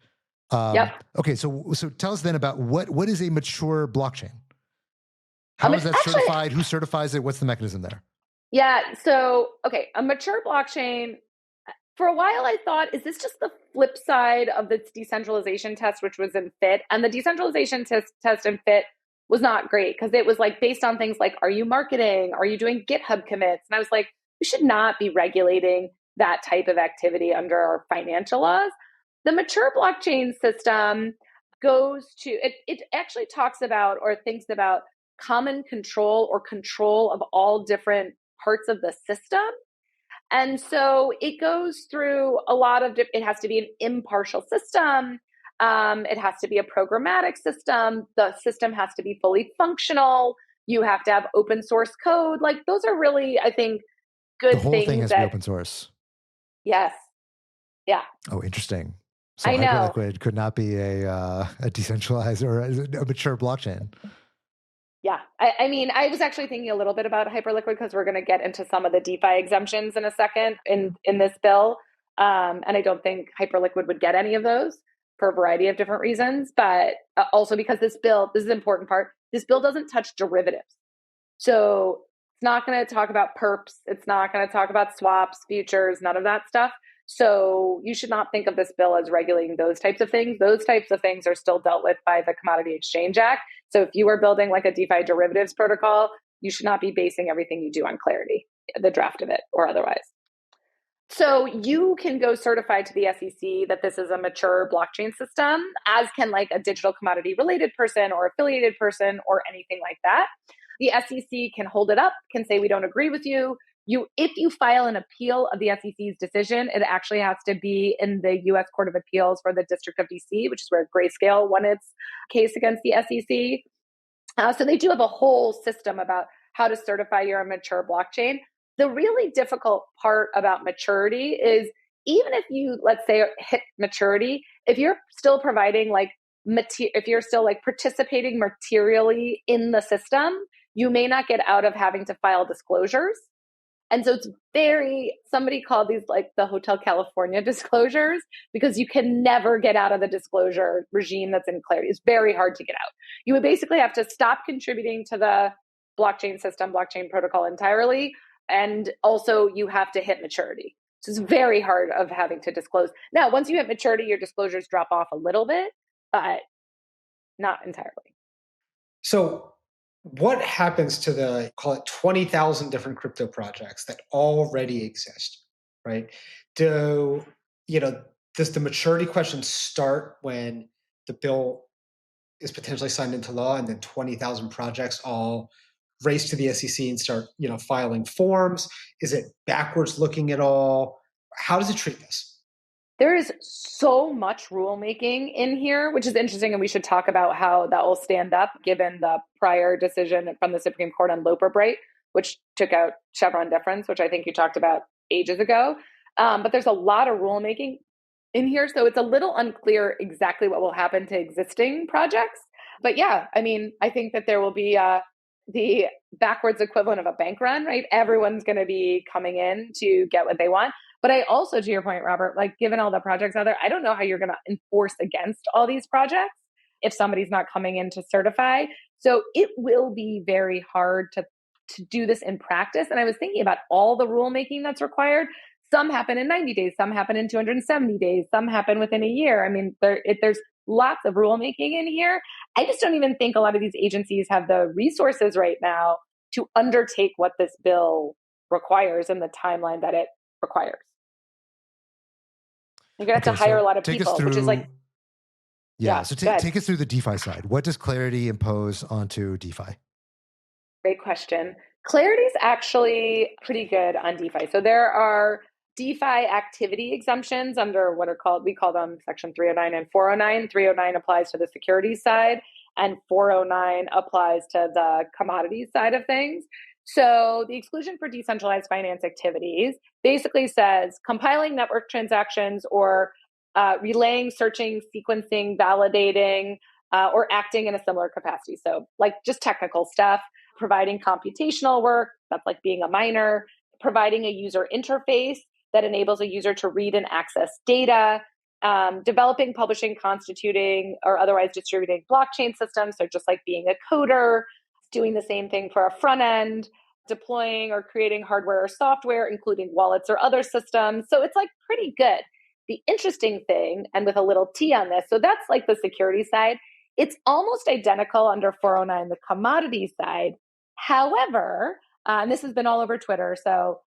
Okay, so tell us then about what is a mature blockchain? How is that certified? Who certifies it? What's the mechanism there? Yeah, so, okay, a mature blockchain, for a while I thought, is this just the flip side of this decentralization test, which was in FIT? And the decentralization test in FIT was not great, because it was like based on things like, are you marketing? Are you doing GitHub commits? And I was like, we should not be regulating that type of activity under our financial laws. The mature blockchain system goes to, it actually talks about or thinks about common control or control of all different parts of the system. And so it goes through a lot of, it has to be an impartial system. It has to be a programmatic system. The system has to be fully functional. You have to have open source code. Like, those are really, I think, good things. The whole thing has to be open source. Yes. Yeah. Oh, interesting. So I know. Hyperliquid could not be a decentralized or a mature blockchain. Yeah. I mean, I was actually thinking a little bit about Hyperliquid, because we're going to get into some of the DeFi exemptions in a second in this bill. And I don't think Hyperliquid would get any of those for a variety of different reasons. But also because this is the important part, this bill doesn't touch derivatives. So it's not going to talk about perps. It's not going to talk about swaps, futures, none of that stuff. So you should not think of this bill as regulating those types of things. Those types of things are still dealt with by the Commodity Exchange Act. So if you are building like a DeFi derivatives protocol, you should not be basing everything you do on Clarity, the draft of it, or otherwise. So you can go certified to the SEC that this is a mature blockchain system, as can like a digital commodity related person or affiliated person or anything like that. The SEC can hold it up, can say, we don't agree with you. If you file an appeal of the SEC's decision, it actually has to be in the U.S. Court of Appeals for the District of D.C., which is where Grayscale won its case against the SEC. So they do have a whole system about how to certify you're a mature blockchain. The really difficult part about maturity is, even if you, let's say, hit maturity, if you're still providing if you're still participating materially in the system, you may not get out of having to file disclosures. And so somebody called these the Hotel California disclosures, because you can never get out of the disclosure regime that's in Clarity. It's very hard to get out. You would basically have to stop contributing to the blockchain system, blockchain protocol entirely. And also you have to hit maturity. So it's very hard of having to disclose. Now, once you hit maturity, your disclosures drop off a little bit, but not entirely. So what happens to the, call it 20,000 different crypto projects that already exist, right? Does the maturity question start when the bill is potentially signed into law, and then 20,000 projects all race to the SEC and start, filing forms? Is it backwards looking at all? How does it treat this? There is so much rulemaking in here, which is interesting. And we should talk about how that will stand up given the prior decision from the Supreme Court on Loper Bright, which took out Chevron deference, which I think you talked about ages ago. But there's a lot of rulemaking in here. So it's a little unclear exactly what will happen to existing projects. But yeah, I mean, I think that there will be the backwards equivalent of a bank run, right? Everyone's going to be coming in to get what they want. But I also, to your point, Robert, like given all the projects out there, I don't know how you're going to enforce against all these projects if somebody's not coming in to certify. So it will be very hard to do this in practice. And I was thinking about all the rulemaking that's required. Some happen in 90 days, some happen in 270 days, some happen within a year. I mean, there's lots of rulemaking in here. I just don't even think a lot of these agencies have the resources right now to undertake what this bill requires and the timeline that it requires. You're going to have to hire a lot of people, which is like... Yeah, so take us through the DeFi side. What does Clarity impose onto DeFi? Great question. Clarity is actually pretty good on DeFi. So there are DeFi activity exemptions under we call them Section 309 and 409. 309 applies to the securities side, and 409 applies to the commodities side of things. So the exclusion for decentralized finance activities basically says compiling network transactions or relaying, searching, sequencing, validating, or acting in a similar capacity. So like just technical stuff, providing computational work, that's like being a miner, providing a user interface that enables a user to read and access data, developing, publishing, constituting, or otherwise distributing blockchain systems. So just like being a coder, doing the same thing for a front end, deploying or creating hardware or software, including wallets or other systems. So it's like pretty good. The interesting thing, and with a little T on this, so that's like the security side. It's almost identical under 409, the commodity side. However, and this has been all over Twitter, so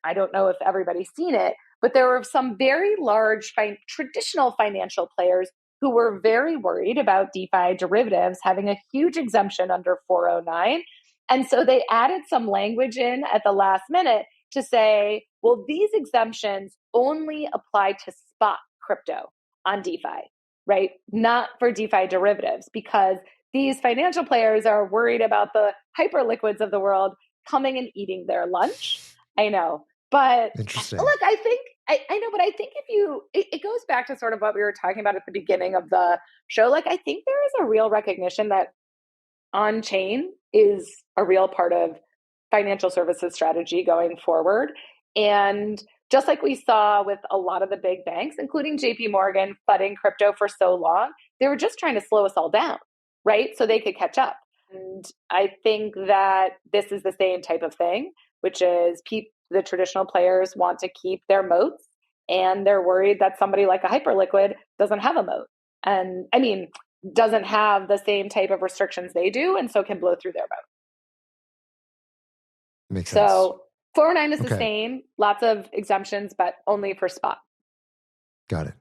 I don't know if everybody's seen it, but there were some very large traditional financial players who were very worried about DeFi derivatives having a huge exemption under 409. And so they added some language in at the last minute to say, well, these exemptions only apply to spot crypto on DeFi, right? Not for DeFi derivatives, because these financial players are worried about the hyperliquids of the world coming and eating their lunch. I know, but interesting. Look, I think, I know, but I think it goes back to sort of what we were talking about at the beginning of the show. Like, I think there is a real recognition that on-chain is a real part of financial services strategy going forward. And just like we saw with a lot of the big banks, including JP Morgan, flooding crypto for so long, they were just trying to slow us all down, right? So they could catch up. And I think that this is the same type of thing, which is the traditional players want to keep their moats, and they're worried that somebody like a Hyperliquid doesn't have a moat. And I mean, doesn't have the same type of restrictions they do, and so can blow through their moat. Makes sense. So 409 is the same, lots of exemptions, but only for spot. Got it.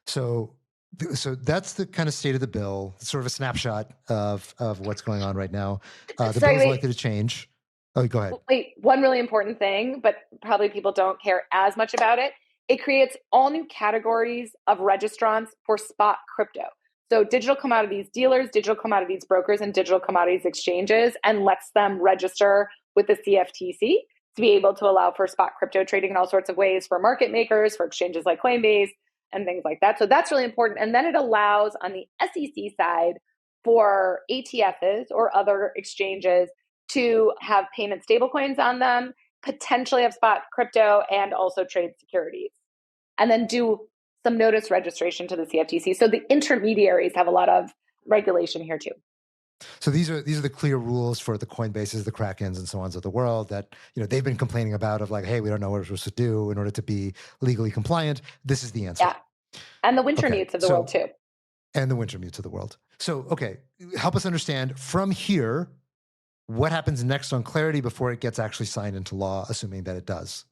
So that's the kind of state of the bill, sort of a snapshot of what's going on right now. The bill is likely to change. Oh, go ahead. Wait, one really important thing, but probably people don't care as much about it. It creates all new categories of registrants for spot crypto. So digital commodities dealers, digital commodities brokers, and digital commodities exchanges, and lets them register with the CFTC to be able to allow for spot crypto trading in all sorts of ways for market makers, for exchanges like Coinbase, and things like that. So that's really important. And then it allows on the SEC side for ATSs or other exchanges to have payment stablecoins on them, potentially have spot crypto, and also trade securities. And then do some notice registration to the CFTC. So the intermediaries have a lot of regulation here too. So these are the clear rules for the Coinbases, the Krakens, and so on of the world that they've been complaining about of like, hey, we don't know what we're supposed to do in order to be legally compliant. This is the answer. Yeah, and the Wintermutes of the world too. And the Wintermutes of the world. So help us understand from here what happens next on Clarity before it gets actually signed into law, assuming that it does.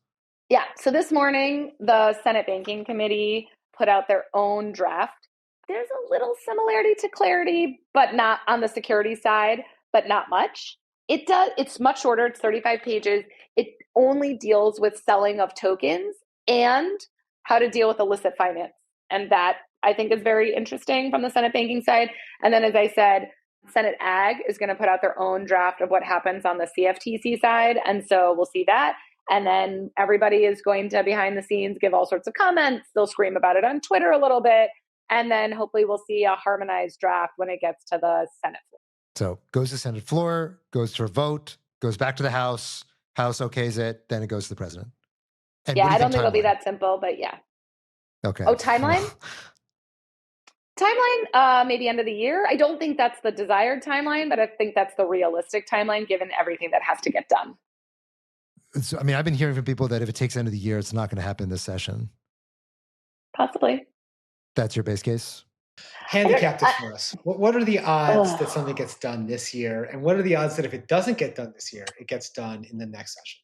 Yeah. So this morning, the Senate Banking Committee put out their own draft. There's a little similarity to Clarity, but not on the security side, but not much. It's much shorter. It's 35 pages. It only deals with selling of tokens and how to deal with illicit finance. And that I think is very interesting from the Senate banking side. And then, as I said, Senate Ag is going to put out their own draft of what happens on the CFTC side. And so we'll see that. And then everybody is going to, behind the scenes, give all sorts of comments. They'll scream about it on Twitter a little bit. And then hopefully we'll see a harmonized draft when it gets to the Senate floor. So goes to Senate floor, goes to a vote, goes back to the House okays it, then it goes to the president. And yeah, I don't think it'll be that simple, but yeah. Okay. Oh, timeline? Timeline, maybe end of the year. I don't think that's the desired timeline, but I think that's the realistic timeline given everything that has to get done. So, I mean, I've been hearing from people that if it takes the end of the year, it's not going to happen this session. Possibly. That's your base case? Handicap this for us. What are the odds that something gets done this year? And what are the odds that if it doesn't get done this year, it gets done in the next session?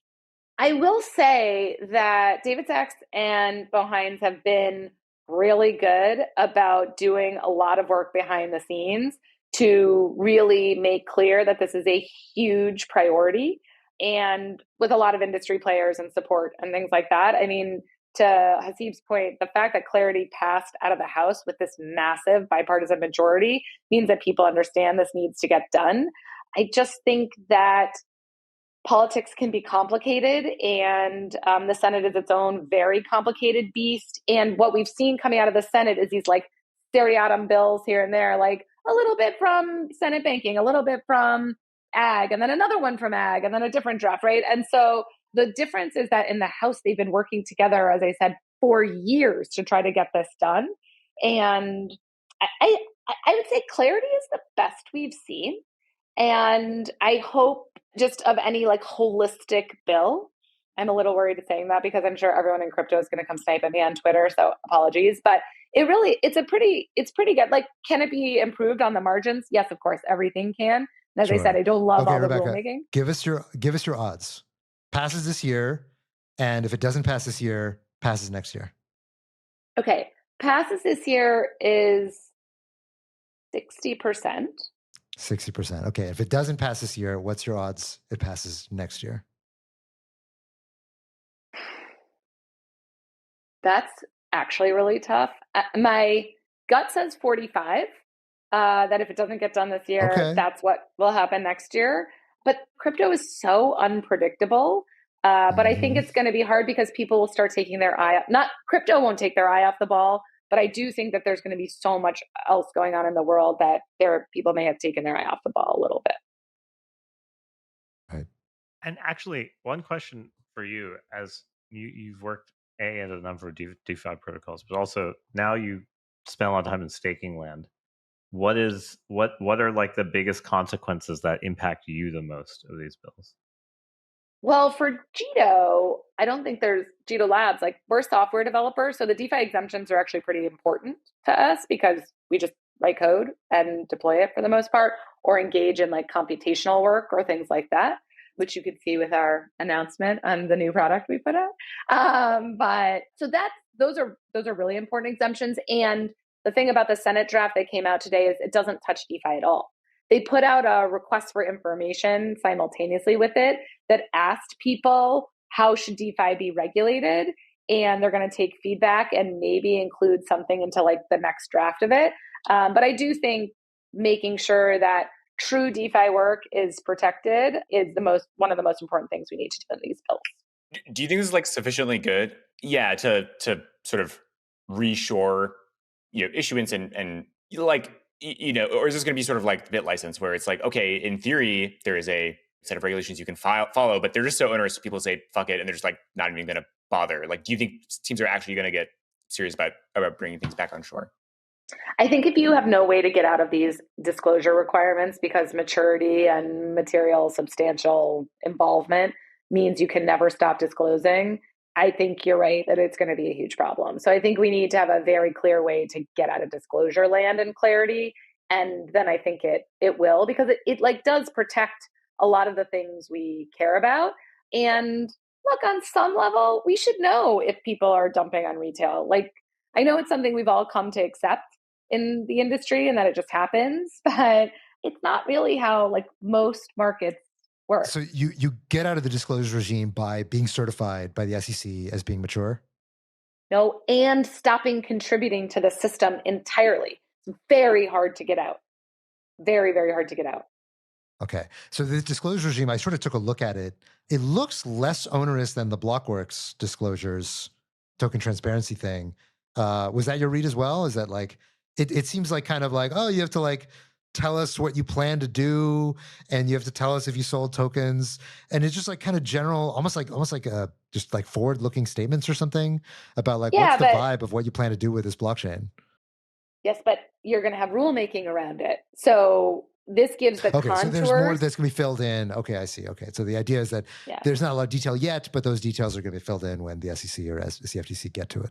I will say that David Sachs and Bo Hines have been really good about doing a lot of work behind the scenes to really make clear that this is a huge priority, and with a lot of industry players and support and things like that. I mean, to Hasib's point, the fact that Clarity passed out of the House with this massive bipartisan majority means that people understand this needs to get done. I just think that politics can be complicated, and the Senate is its own very complicated beast. And what we've seen coming out of the Senate is these like seriatim bills here and there, like a little bit from Senate banking, a little bit from ag, and then another one from ag, and then a different draft, right? And so the difference is that in the House, they've been working together, as I said, for years to try to get this done. And I would say clarity is the best we've seen. And I hope just of any like holistic bill, I'm a little worried saying that because I'm sure everyone in crypto is going to come snipe at me on Twitter. So apologies, but it's pretty good. Like, can it be improved on the margins? Yes, of course, everything can. And as I said, I don't love all Rebecca, the rulemaking. Give us your odds. Passes this year, and if it doesn't pass this year, passes next year. Okay, passes this year is 60%. 60%. Okay, if it doesn't pass this year, what's your odds it passes next year? That's actually really tough. My gut says 45. That if it doesn't get done this year, that's what will happen next year. But crypto is so unpredictable. But I think it's going to be hard because people will start taking their eye off. Not crypto won't take their eye off the ball, but I do think that there's going to be so much else going on in the world that people may have taken their eye off the ball a little bit. Right. And actually, one question for you, as you've worked at a number of DeFi protocols, but also now you spend a lot of time in staking land. What are like the biggest consequences that impact you the most of these bills? Well, for Jito, I don't think there's Jito Labs. Like, we're software developers, so the DeFi exemptions are actually pretty important to us because we just write code and deploy it for the most part, or engage in like computational work or things like that, which you could see with our announcement on the new product we put out. But so those are really important exemptions. And the thing about the Senate draft that came out today is it doesn't touch DeFi at all. They put out a request for information simultaneously with it that asked people, how should DeFi be regulated? And they're going to take feedback and maybe include something into like the next draft of it. But I do think making sure that true DeFi work is protected is one of the most important things we need to do in these bills. Do you think this is like sufficiently good? Yeah, to sort of reshore, issuance and like, or is this going to be sort of like the bit license where it's like, okay, in theory, there is a set of regulations you can follow, but they're just so onerous, people say, fuck it, and they're just like not even going to bother. Like, do you think teams are actually going to get serious about bringing things back on shore? I think if you have no way to get out of these disclosure requirements because maturity and material substantial involvement means you can never stop disclosing, I think you're right that it's going to be a huge problem. So I think we need to have a very clear way to get out of disclosure land and clarity. And then I think it will, because it like does protect a lot of the things we care about. And look, on some level, we should know if people are dumping on retail. Like, I know it's something we've all come to accept in the industry and that it just happens, but it's not really how like most markets work. So you get out of the disclosure regime by being certified by the SEC as being mature? No, and stopping contributing to the system entirely. It's very hard to get out. Very, very hard to get out. Okay. So the disclosure regime, I sort of took a look at it. It looks less onerous than the Blockworks disclosures token transparency thing. Was that your read as well? Is that like, it seems like kind of like, oh, you have to like tell us what you plan to do, and you have to tell us if you sold tokens. And it's just like kind of general, almost like just like forward-looking statements or something about like, Yeah, what's the but vibe of what you plan to do with this blockchain? yes, but you're going to have rulemaking around it. So this gives the Okay, contours. so there's more that's going to be filled in. Okay, I see. Okay, so the idea is that there's not a lot of detail yet, but those details are going to be filled in when the SEC or CFTC get to it.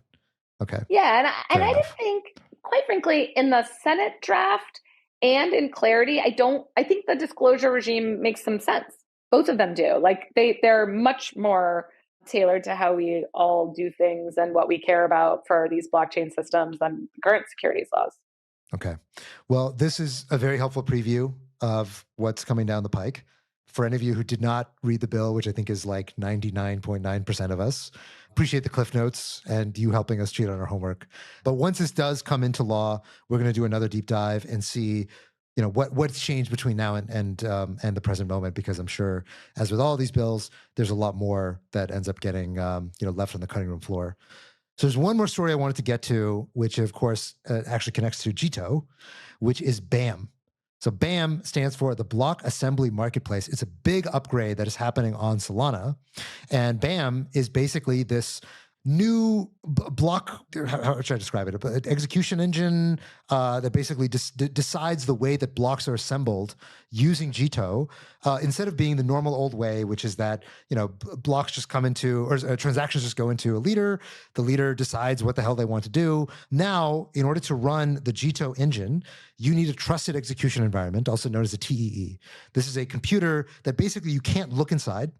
Okay. Yeah, and I just think, quite frankly, in the Senate draft and in clarity, I think the disclosure regime makes some sense. Both of them do. Like they're much more tailored to how we all do things and what we care about for these blockchain systems than current securities laws. Okay. Well, this is a very helpful preview of what's coming down the pike. For any of you who did not read the bill, which I think is like 99.9% of us, appreciate the cliff notes and you helping us cheat on our homework. But once this does come into law, we're going to do another deep dive and see, you know, what's changed between now and the present moment. Because I'm sure, as with all these bills, there's a lot more that ends up getting left on the cutting room floor. So there's one more story I wanted to get to, which of course actually connects to Jito, which is BAM. So BAM stands for the Block Assembly Marketplace. It's a big upgrade that is happening on Solana. And BAM is basically this new block, how should I describe it? An execution engine that basically decides the way that blocks are assembled using Jito, instead of being the normal old way, which is that, blocks just come into, or transactions just go into a leader. The leader decides what the hell they want to do. Now, in order to run the Jito engine, you need a trusted execution environment, also known as a TEE. This is a computer that basically you can't look inside.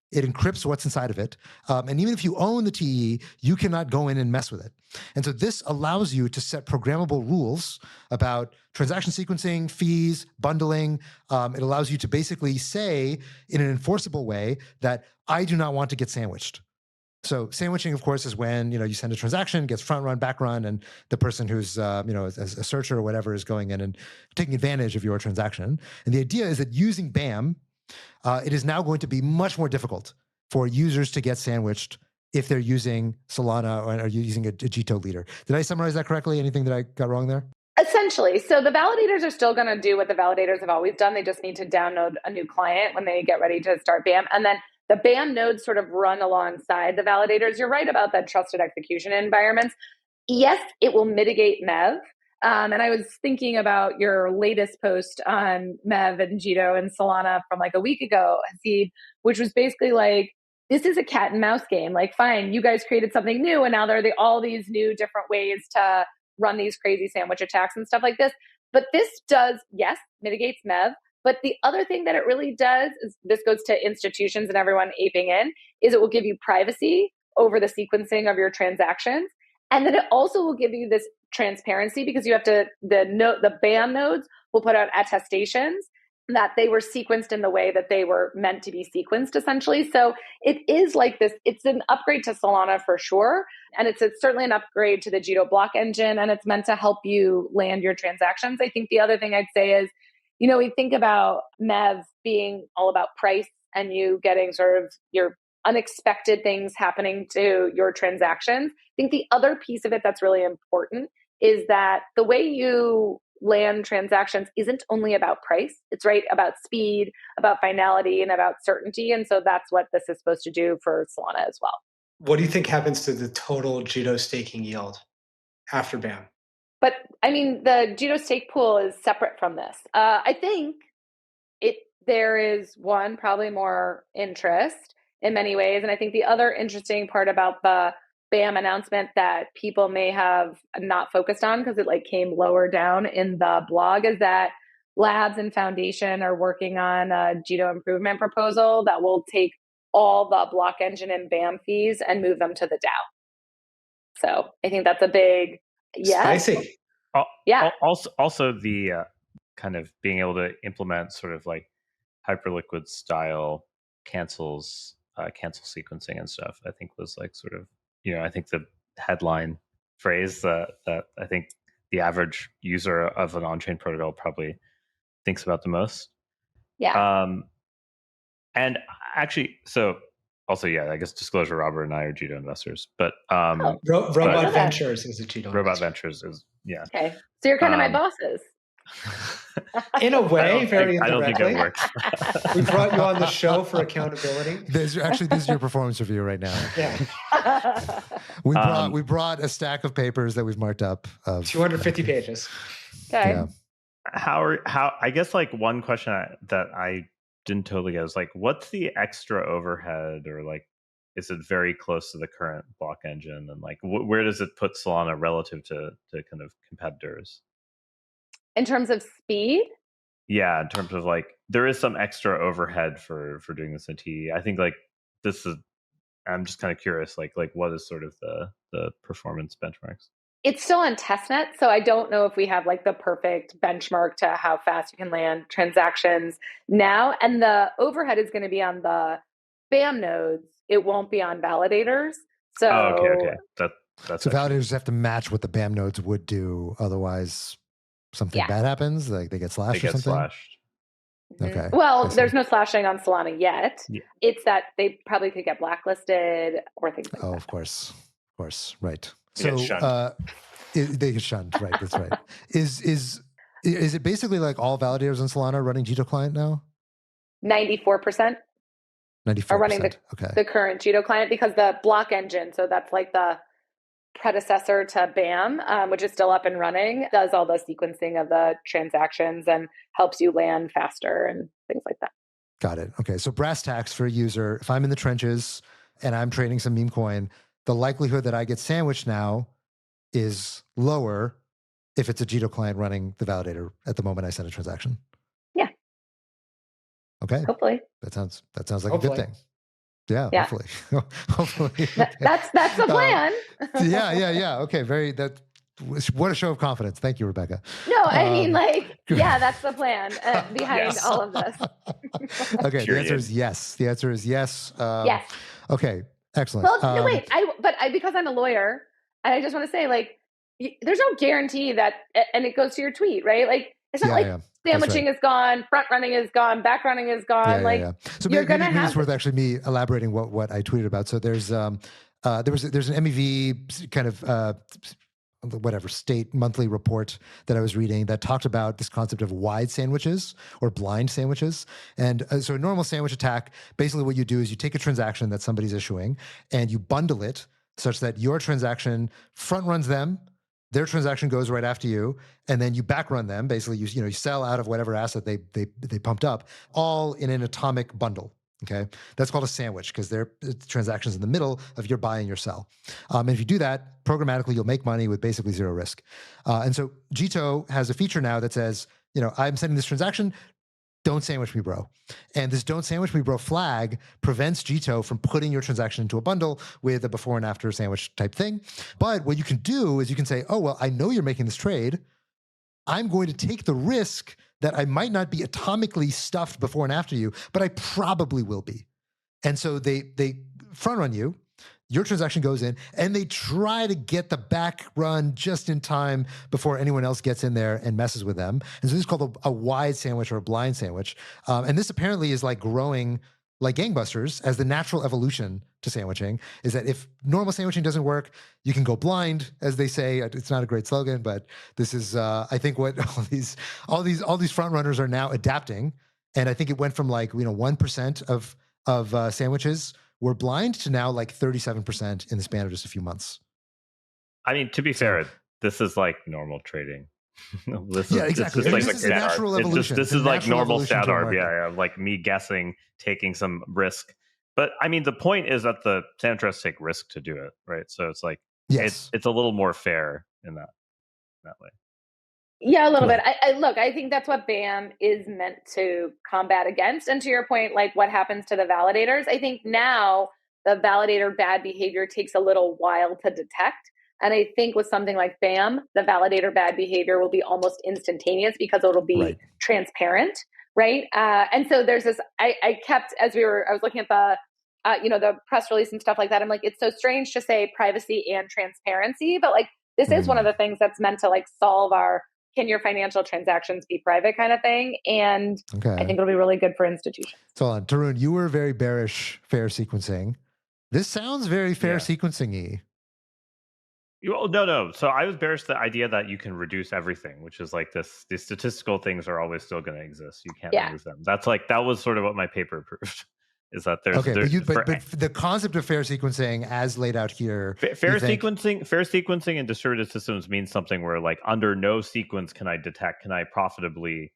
It encrypts what's inside of it. And even if you own the TE, you cannot go in and mess with it. And so this allows you to set programmable rules about transaction sequencing, fees, bundling. It allows you to basically say in an enforceable way that I do not want to get sandwiched. So sandwiching, of course, is when, you send a transaction, gets front run, back run, and the person who's, as a searcher or whatever is going in and taking advantage of your transaction. And the idea is that using BAM, it is now going to be much more difficult for users to get sandwiched if they're using Solana or are using a Jito leader. Did I summarize that correctly? Anything that I got wrong there? Essentially. So the validators are still going to do what the validators have always done. They just need to download a new client when they get ready to start BAM. And then the BAM nodes sort of run alongside the validators. You're right about that trusted execution environments. Yes, it will mitigate MEV. And I was thinking about your latest post on MEV and Jito and Solana from like a week ago, Haseeb, which was basically like, this is a cat and mouse game. Like, fine, you guys created something new, and now there are all these new different ways to run these crazy sandwich attacks and stuff like this. But this does, yes, mitigates MEV. But the other thing that it really does is, this goes to institutions and everyone aping in, is it will give you privacy over the sequencing of your transactions. And then it also will give you this transparency, because you have to, the BAM nodes will put out attestations that they were sequenced in the way that they were meant to be sequenced, essentially. So it is like this, it's an upgrade to Solana for sure. And it's certainly an upgrade to the Jito block engine, and it's meant to help you land your transactions. I think the other thing I'd say is, we think about MEV being all about price and you getting sort of your unexpected things happening to your transactions. I think the other piece of it that's really important is that the way you land transactions isn't only about price. It's right about speed, about finality, and about certainty. And so that's what this is supposed to do for Solana as well. What do you think happens to the total Jito staking yield after BAM? But I mean, the Jito stake pool is separate from this. I think there is probably more interest in many ways. And I think the other interesting part about the BAM announcement that people may have not focused on, because it came lower down in the blog, is that Labs and Foundation are working on a Jito improvement proposal that will take all the block engine and BAM fees and move them to the DAO. So I think that's a big yes. Spicy. Yeah. Also the kind of being able to implement sort of like hyperliquid style cancel sequencing and stuff, I think was like sort of, I think the headline phrase that I think the average user of an on-chain protocol probably thinks about the most. Yeah. And actually, so also, yeah, I guess disclosure, Robert and I are Jito investors, but Robot Ventures is a Jito. Robot Ventures is, yeah. Okay. So you're kind of my bosses. In a way, very indirectly. I don't think it works. We brought you on the show for accountability. This is your performance review right now. Yeah. We brought a stack of papers that we've marked up of 250 pages. Okay. Yeah. How I guess like one question that I didn't totally get is like, what's the extra overhead, or like, is it very close to the current block engine, and like where does it put Solana relative to kind of competitors? In terms of speed? Yeah, in terms of like, there is some extra overhead for doing this in TD. I think like this is, I'm just kind of curious, like what is sort of the performance benchmarks? It's still on testnet, so I don't know if we have like the perfect benchmark to how fast you can land transactions now. And the overhead is going to be on the BAM nodes. It won't be on validators. So okay. That's so validators have to match what the BAM nodes would do. Otherwise, something bad happens. Like they get slashed or something. Slashed. Okay. Well, there's no slashing on Solana yet. Yeah. It's that they probably could get blacklisted or things like that. Oh, of course, right. They get shunned. They get shunned, right? That's right. Is it basically like all validators on Solana running Jito client now? 94% 94% are running the current Jito client, because the block engine, so that's like the predecessor to BAM, which is still up and running, does all the sequencing of the transactions and helps you land faster and things like that. Got it. Okay. So brass tacks for a user, if I'm in the trenches and I'm trading some meme coin, the likelihood that I get sandwiched now is lower if it's a Jito client running the validator at the moment I send a transaction. Yeah. Okay. Hopefully. That sounds like a good thing. Yeah. Hopefully. That's the plan. Yeah. Okay. What a show of confidence. Thank you, Rebecca. No, I mean, that's the plan behind all of this. Okay. The answer is yes. Yes. Yes. Okay. Excellent. Well, no, wait. Because I'm a lawyer, and I just want to say, like, there's no guarantee that, and it goes to your tweet, right? Like, it's not sandwiching is gone, front running is gone, back running is gone. So maybe it's worth actually me elaborating what I tweeted about. So there's there's an MEV kind of state monthly report that I was reading that talked about this concept of wide sandwiches or blind sandwiches. And so a normal sandwich attack, basically what you do is you take a transaction that somebody's issuing and you bundle it such that your transaction front runs them, their transaction goes right after you, and then you back run them. Basically, you sell out of whatever asset they pumped up, all in an atomic bundle. Okay, that's called a sandwich because they're transactions in the middle of your buy and your sell. And if you do that programmatically, you'll make money with basically zero risk. And so Jito has a feature now that says, I'm sending this transaction. Don't sandwich me, bro. And this don't sandwich me, bro flag prevents Jito from putting your transaction into a bundle with a before and after sandwich type thing. But what you can do is you can say, oh, well, I know you're making this trade. I'm going to take the risk that I might not be atomically stuffed before and after you, but I probably will be. And so they front run you. Your transaction goes in, and they try to get the back run just in time before anyone else gets in there and messes with them. And so this is called a wide sandwich or a blind sandwich. And this apparently is like growing like gangbusters as the natural evolution to sandwiching, is that if normal sandwiching doesn't work, you can go blind, as they say. It's not a great slogan, but this is, I think, what all these front runners are now adapting. And I think it went from 1% of sandwiches were blind to now 37% in the span of just a few months. I mean, to be fair, this is like normal trading. Exactly. This is natural evolution. This is like normal stat arb. Yeah, like me guessing, taking some risk. But I mean, the point is that the sandwich has to take risk to do it, right? So it's like, it's a little more fair in that way. Yeah, a little bit. I think that's what BAM is meant to combat against. And to your point, what happens to the validators? I think now the validator bad behavior takes a little while to detect. And I think with something like BAM, the validator bad behavior will be almost instantaneous because it'll be transparent, right? And so there's this, I was looking at the the press release and stuff like that. I'm like, it's so strange to say privacy and transparency, but like this is one of the things that's meant to like solve our can your financial transactions be private kind of thing. And I think it'll be really good for institutions. So on, Tarun, you were very bearish fair sequencing. This sounds very fair sequencing-y. No. So I was bearish the idea that you can reduce everything, which is like this. The statistical things are always still going to exist. You can't remove them. That's like that was sort of what my paper proved. Is that there's but the concept of fair sequencing as laid out here. Fair sequencing in distributed systems means something where like under no sequence can I profitably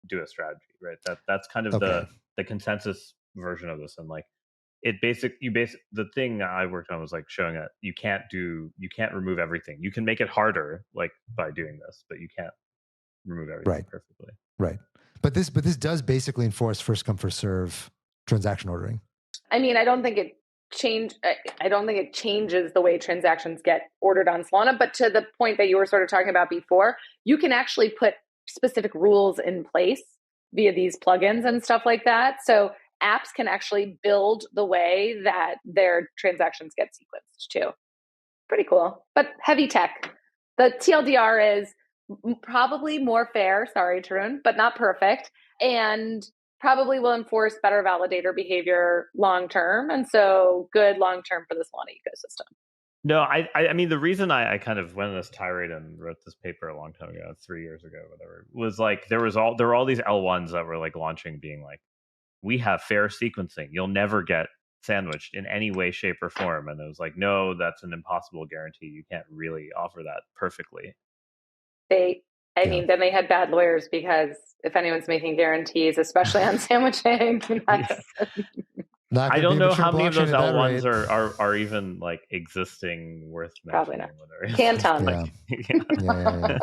do a strategy, right? That's kind of the consensus version of this, and like the thing I worked on was like showing that you can't remove everything. You can make it harder like by doing this, but you can't remove everything perfectly. Right. But this does basically enforce first come first serve transaction ordering. I mean, I don't think it changes the way transactions get ordered on Solana, but to the point that you were sort of talking about before, you can actually put specific rules in place via these plugins and stuff like that. So apps can actually build the way that their transactions get sequenced too. Pretty cool, but heavy tech. The TLDR is probably more fair, sorry, Tarun, but not perfect, and probably will enforce better validator behavior long term, and so good long term for the Solana ecosystem. No, I mean the reason I kind of went on this tirade and wrote this paper a long time ago, 3 years ago, whatever, was like there were all these L1s that were like launching, being like, we have fair sequencing. You'll never get sandwiched in any way, shape, or form. And it was like, no, that's an impossible guarantee. You can't really offer that perfectly. Then they had bad lawyers, because if anyone's making guarantees, especially on sandwiching, I don't know how many of those L1s are even like existing worth probably not. Whatever. Canton. Yeah.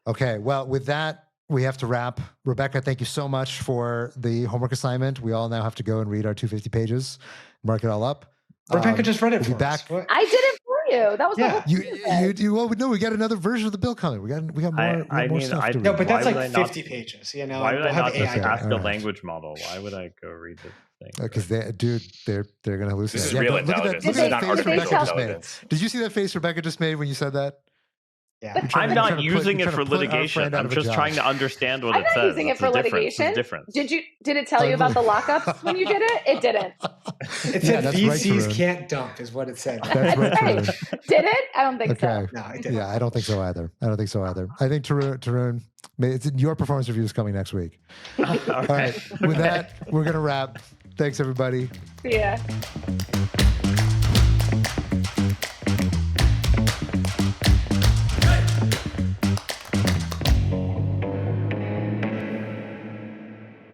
Okay, well, with that, we have to wrap. Rebecca, thank you so much for the homework assignment. We all now have to go and read our 250 pages, mark it all up. Rebecca just read it for us. I did it for you. That was the whole you well, no, we got another version of the bill coming. We got more stuff to read. No, but that's like 50 pages. You know, why would I not just ask the right. language model? Why would I go read this thing? Because they're going to hallucinate. This is real intelligence. Look at that face Rebecca just made. Intelligence. Did you see that face Rebecca just made when you said that? Yeah. I'm not using it for litigation. I'm just trying to understand what it says. I'm not using it for litigation. Did it tell you about the lockups when you did it? It didn't. It said VCs can't dump is what it said. That's right. Did it? I don't think so. No, it didn't. Yeah, I don't think so either. I think Tarun, it's your performance review is coming next week. All right. With that, we're going to wrap. Thanks, everybody. See ya.